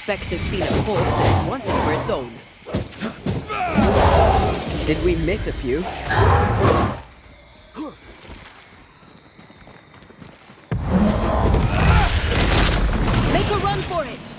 spect has seen a corpse and wants it for its own. Did we miss a few? Make a run for it!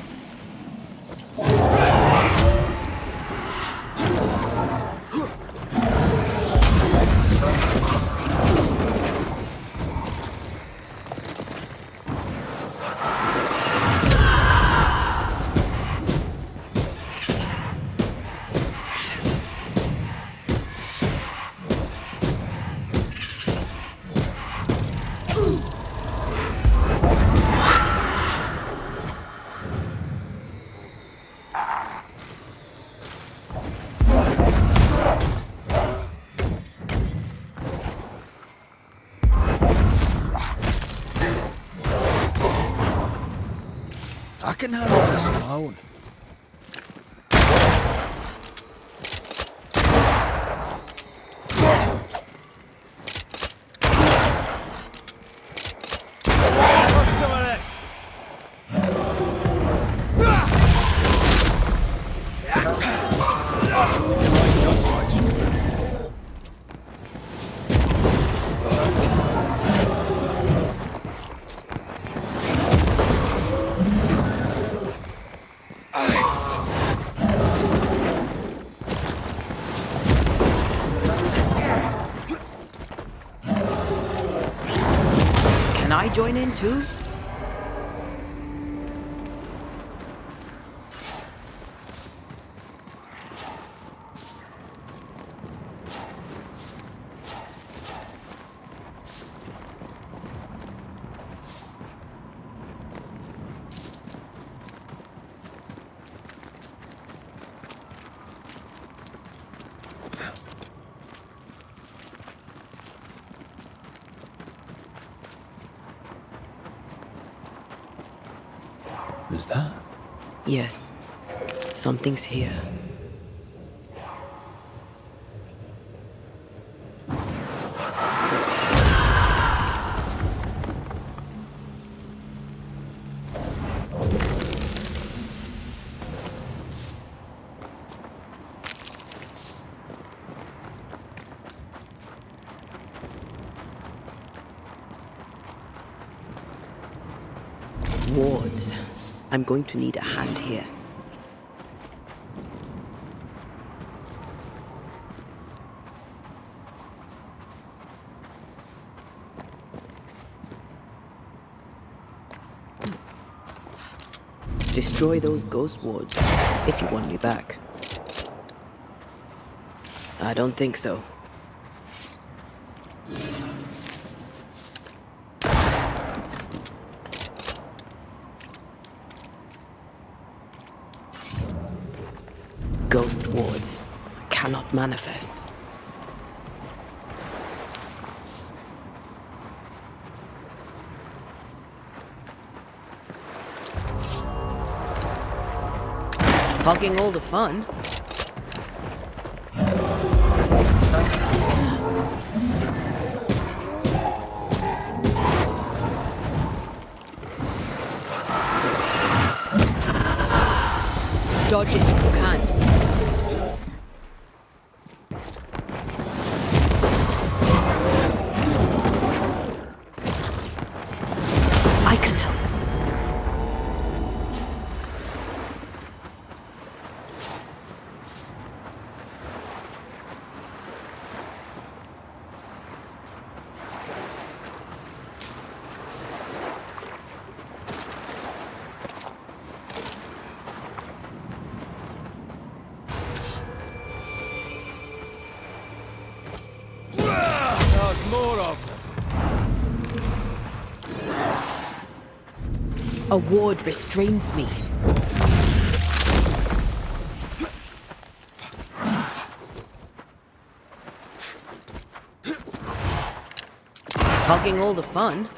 I can handle this alone. What's some of this? Can I join in too? Who's that? Yes. Something's here. Wards. I'm going to need a hand here. Destroy those ghost wards, if you want me back. I don't think so. Ghost wards cannot manifest. Hogging all the fun. Dodge it if you can. I can help. There's more of them. A ward restrains me. Hogging all the fun.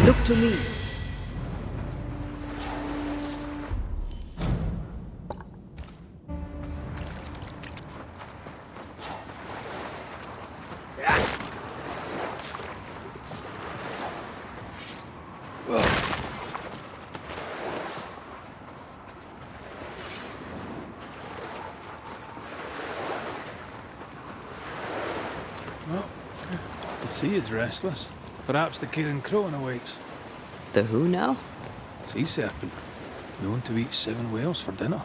Look to me. Well, the sea is restless. Perhaps the Kirin Crone awaits. The who now? Sea serpent, known to eat 7 whales for dinner.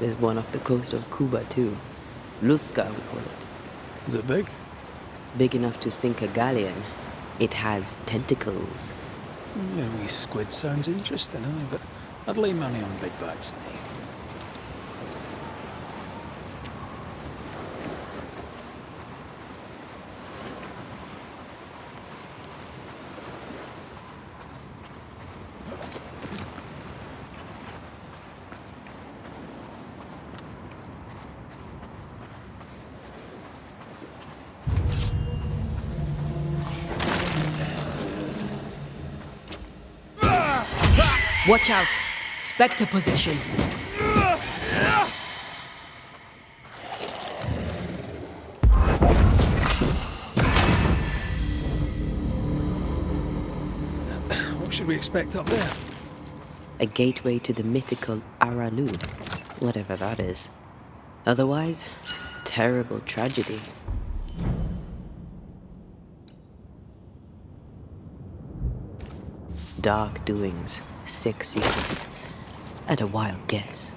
There's one off the coast of Cuba, too. Lusca, we call it. Is it big? Big enough to sink a galleon. It has tentacles. Yeah, wee squid sounds interesting, but I'd lay money on big bad snake. Watch out! Spectre possession. What should we expect up there? A gateway to the mythical Aralu, whatever that is. Otherwise, terrible tragedy. Dark doings, sick secrets, and a wild guess.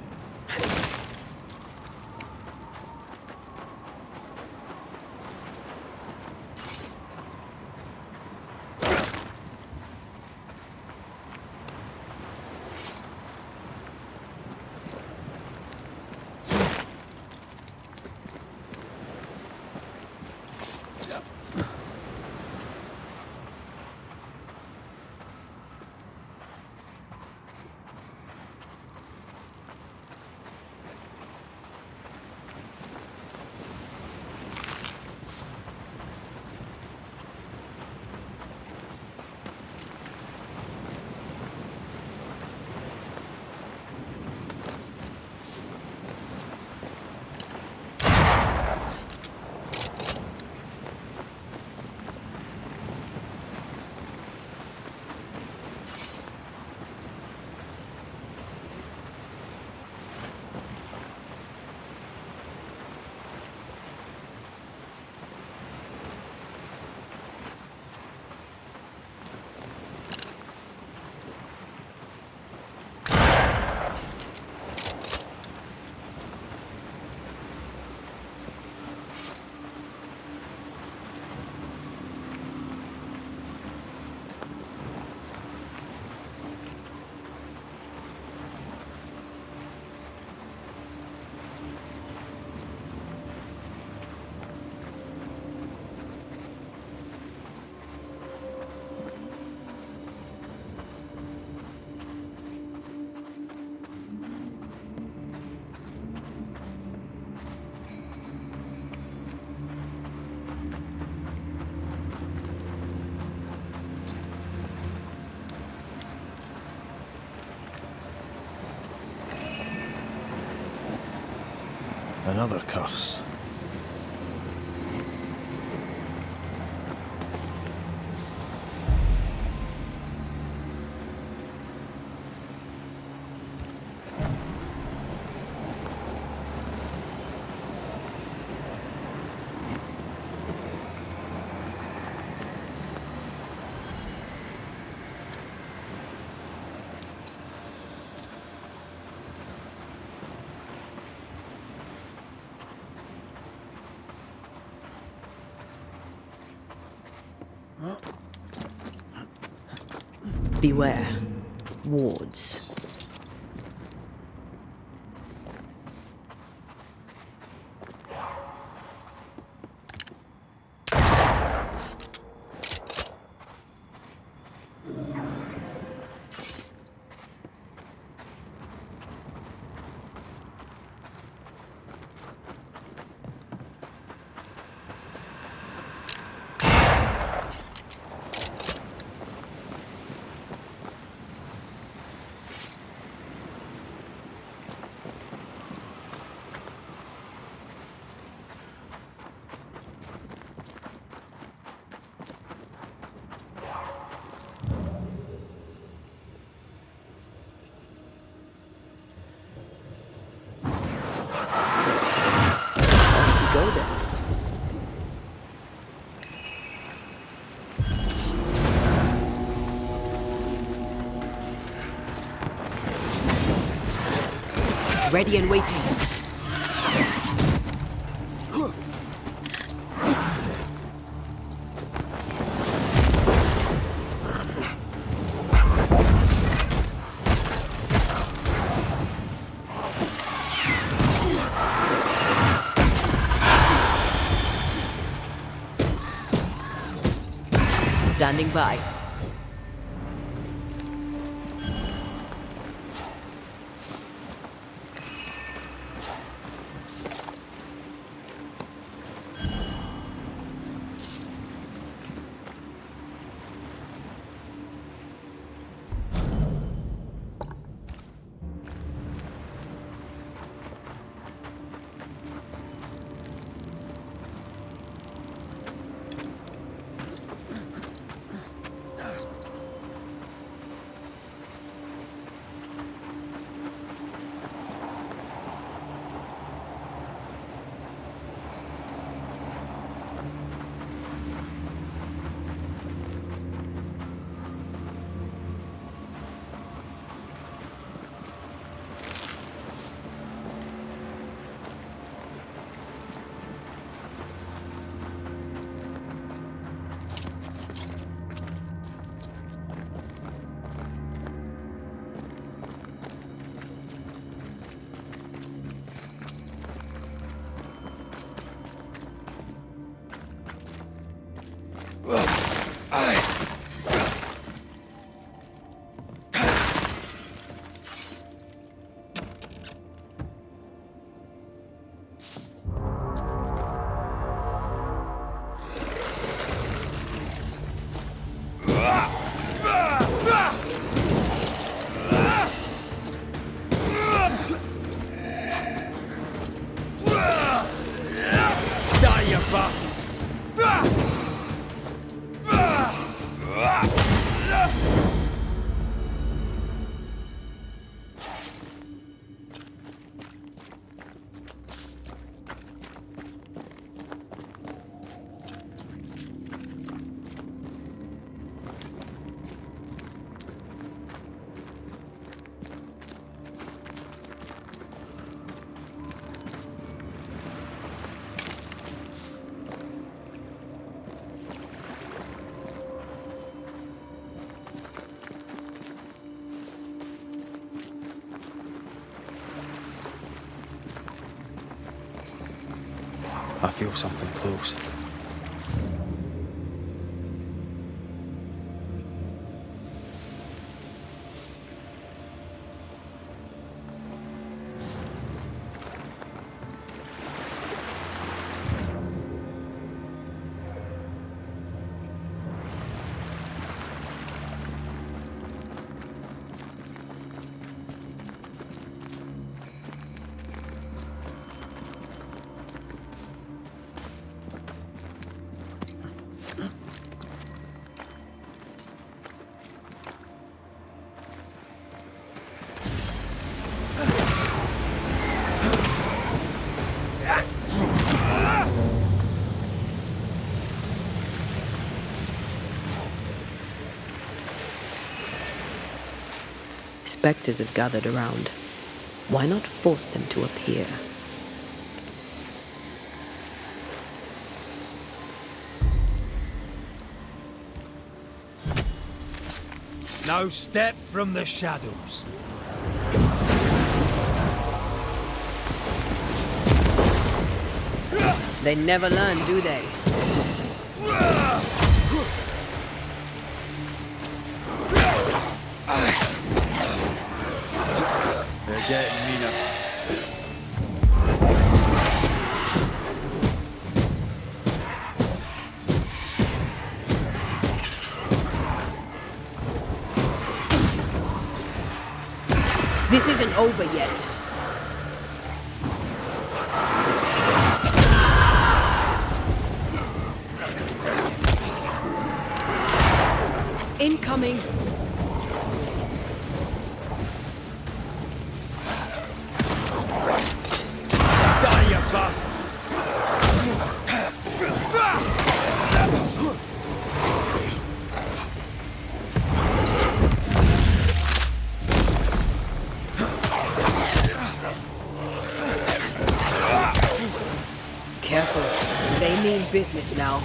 Another curse. Beware. Wards. ready and waiting. Standing by. I feel something close. Spectres have gathered around. Why not force them to appear? No step from the shadows. They never learn, do they? They're getting meaner. This isn't over yet. Incoming. Die, you bastard! mean business now.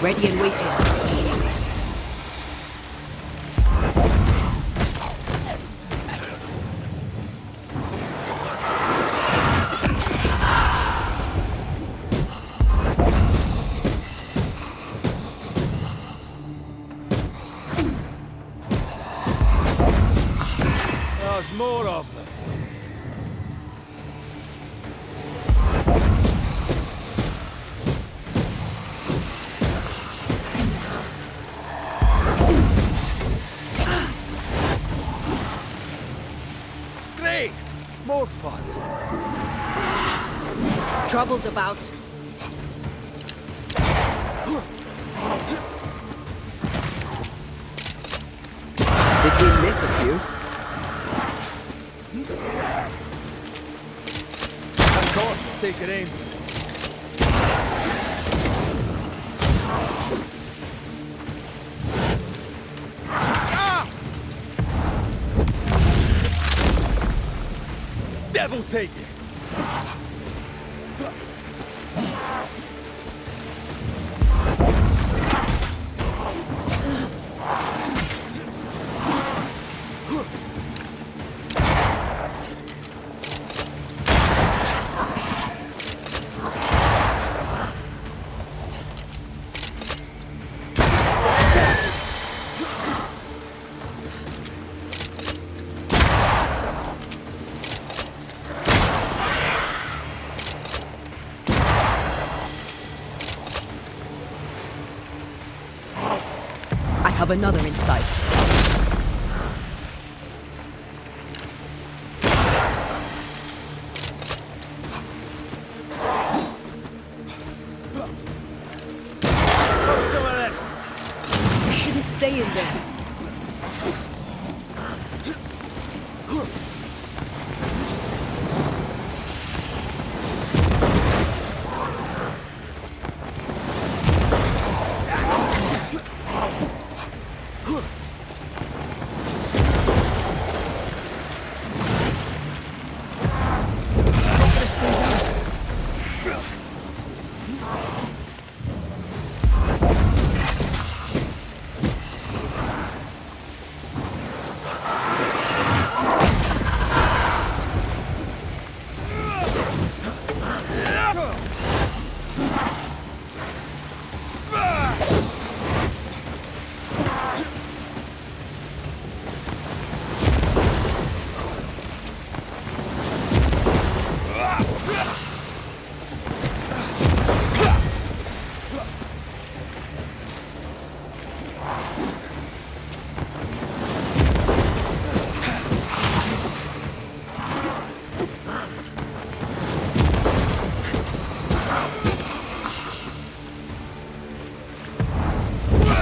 Ready and waiting. There's more of them. Great! More fun. Trouble's about. Did we miss a few? Of course, take it aim. Ah! Devil take it. I have another in sight. Have some of this. You shouldn't stay in there.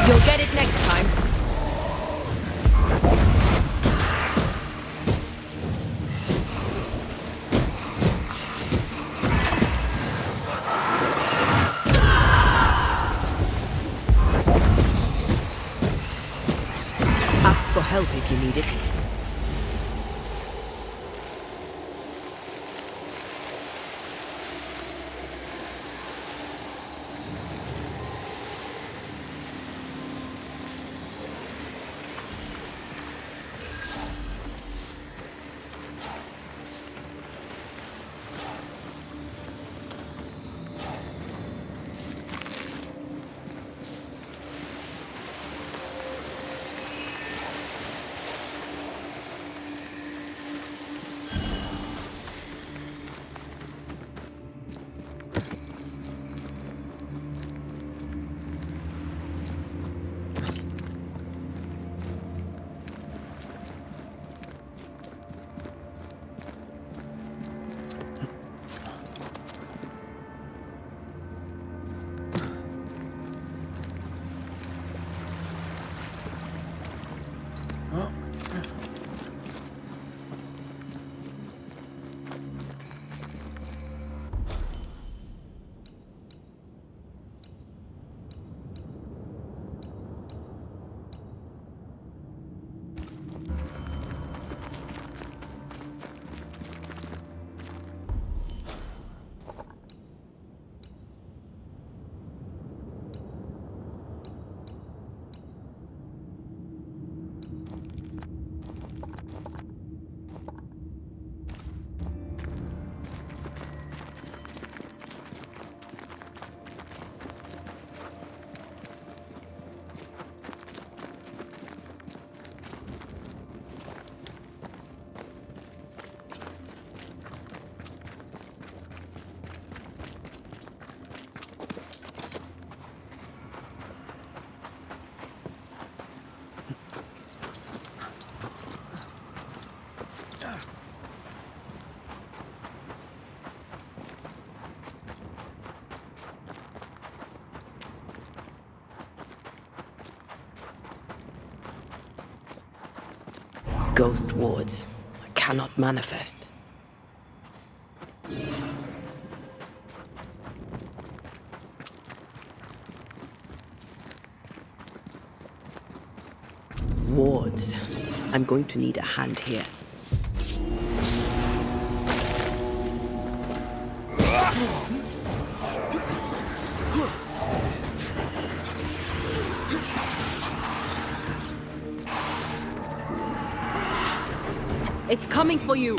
You'll get it next time. Ask for help if you need it. Ghost wards. I cannot manifest. Wards. I'm going to need a hand here. It's coming for you!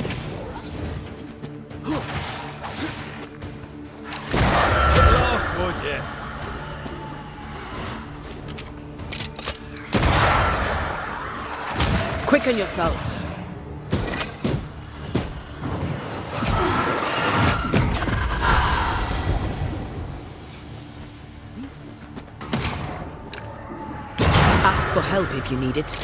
Last one, yeah. Quicken yourself! Ask for help if you need it.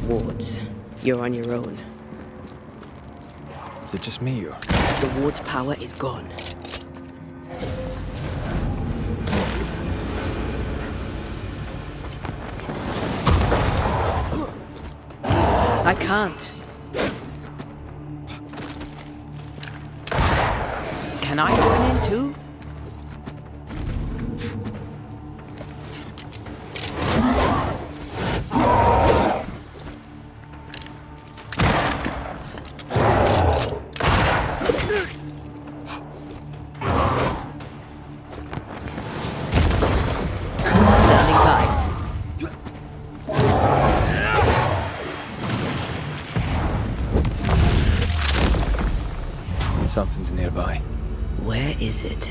Wards, you're on your own. Is it just me or? The ward's power is gone. I can't. Can I join in too? Something's nearby. Where is it?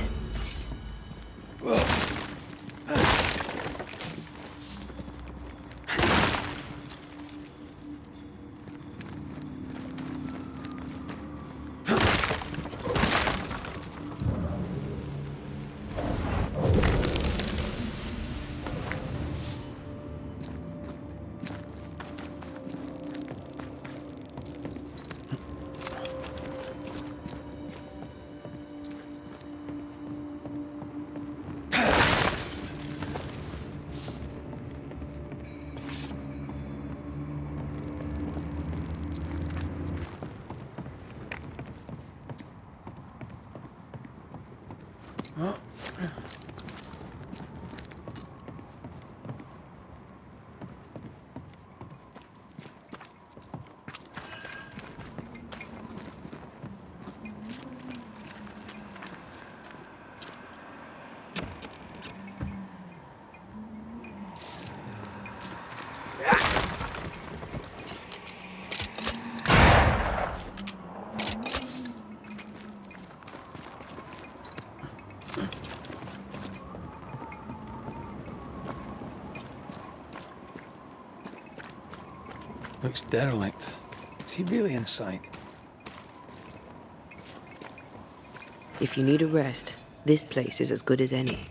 Looks derelict. Is he really inside? If you need a rest, this place is as good as any.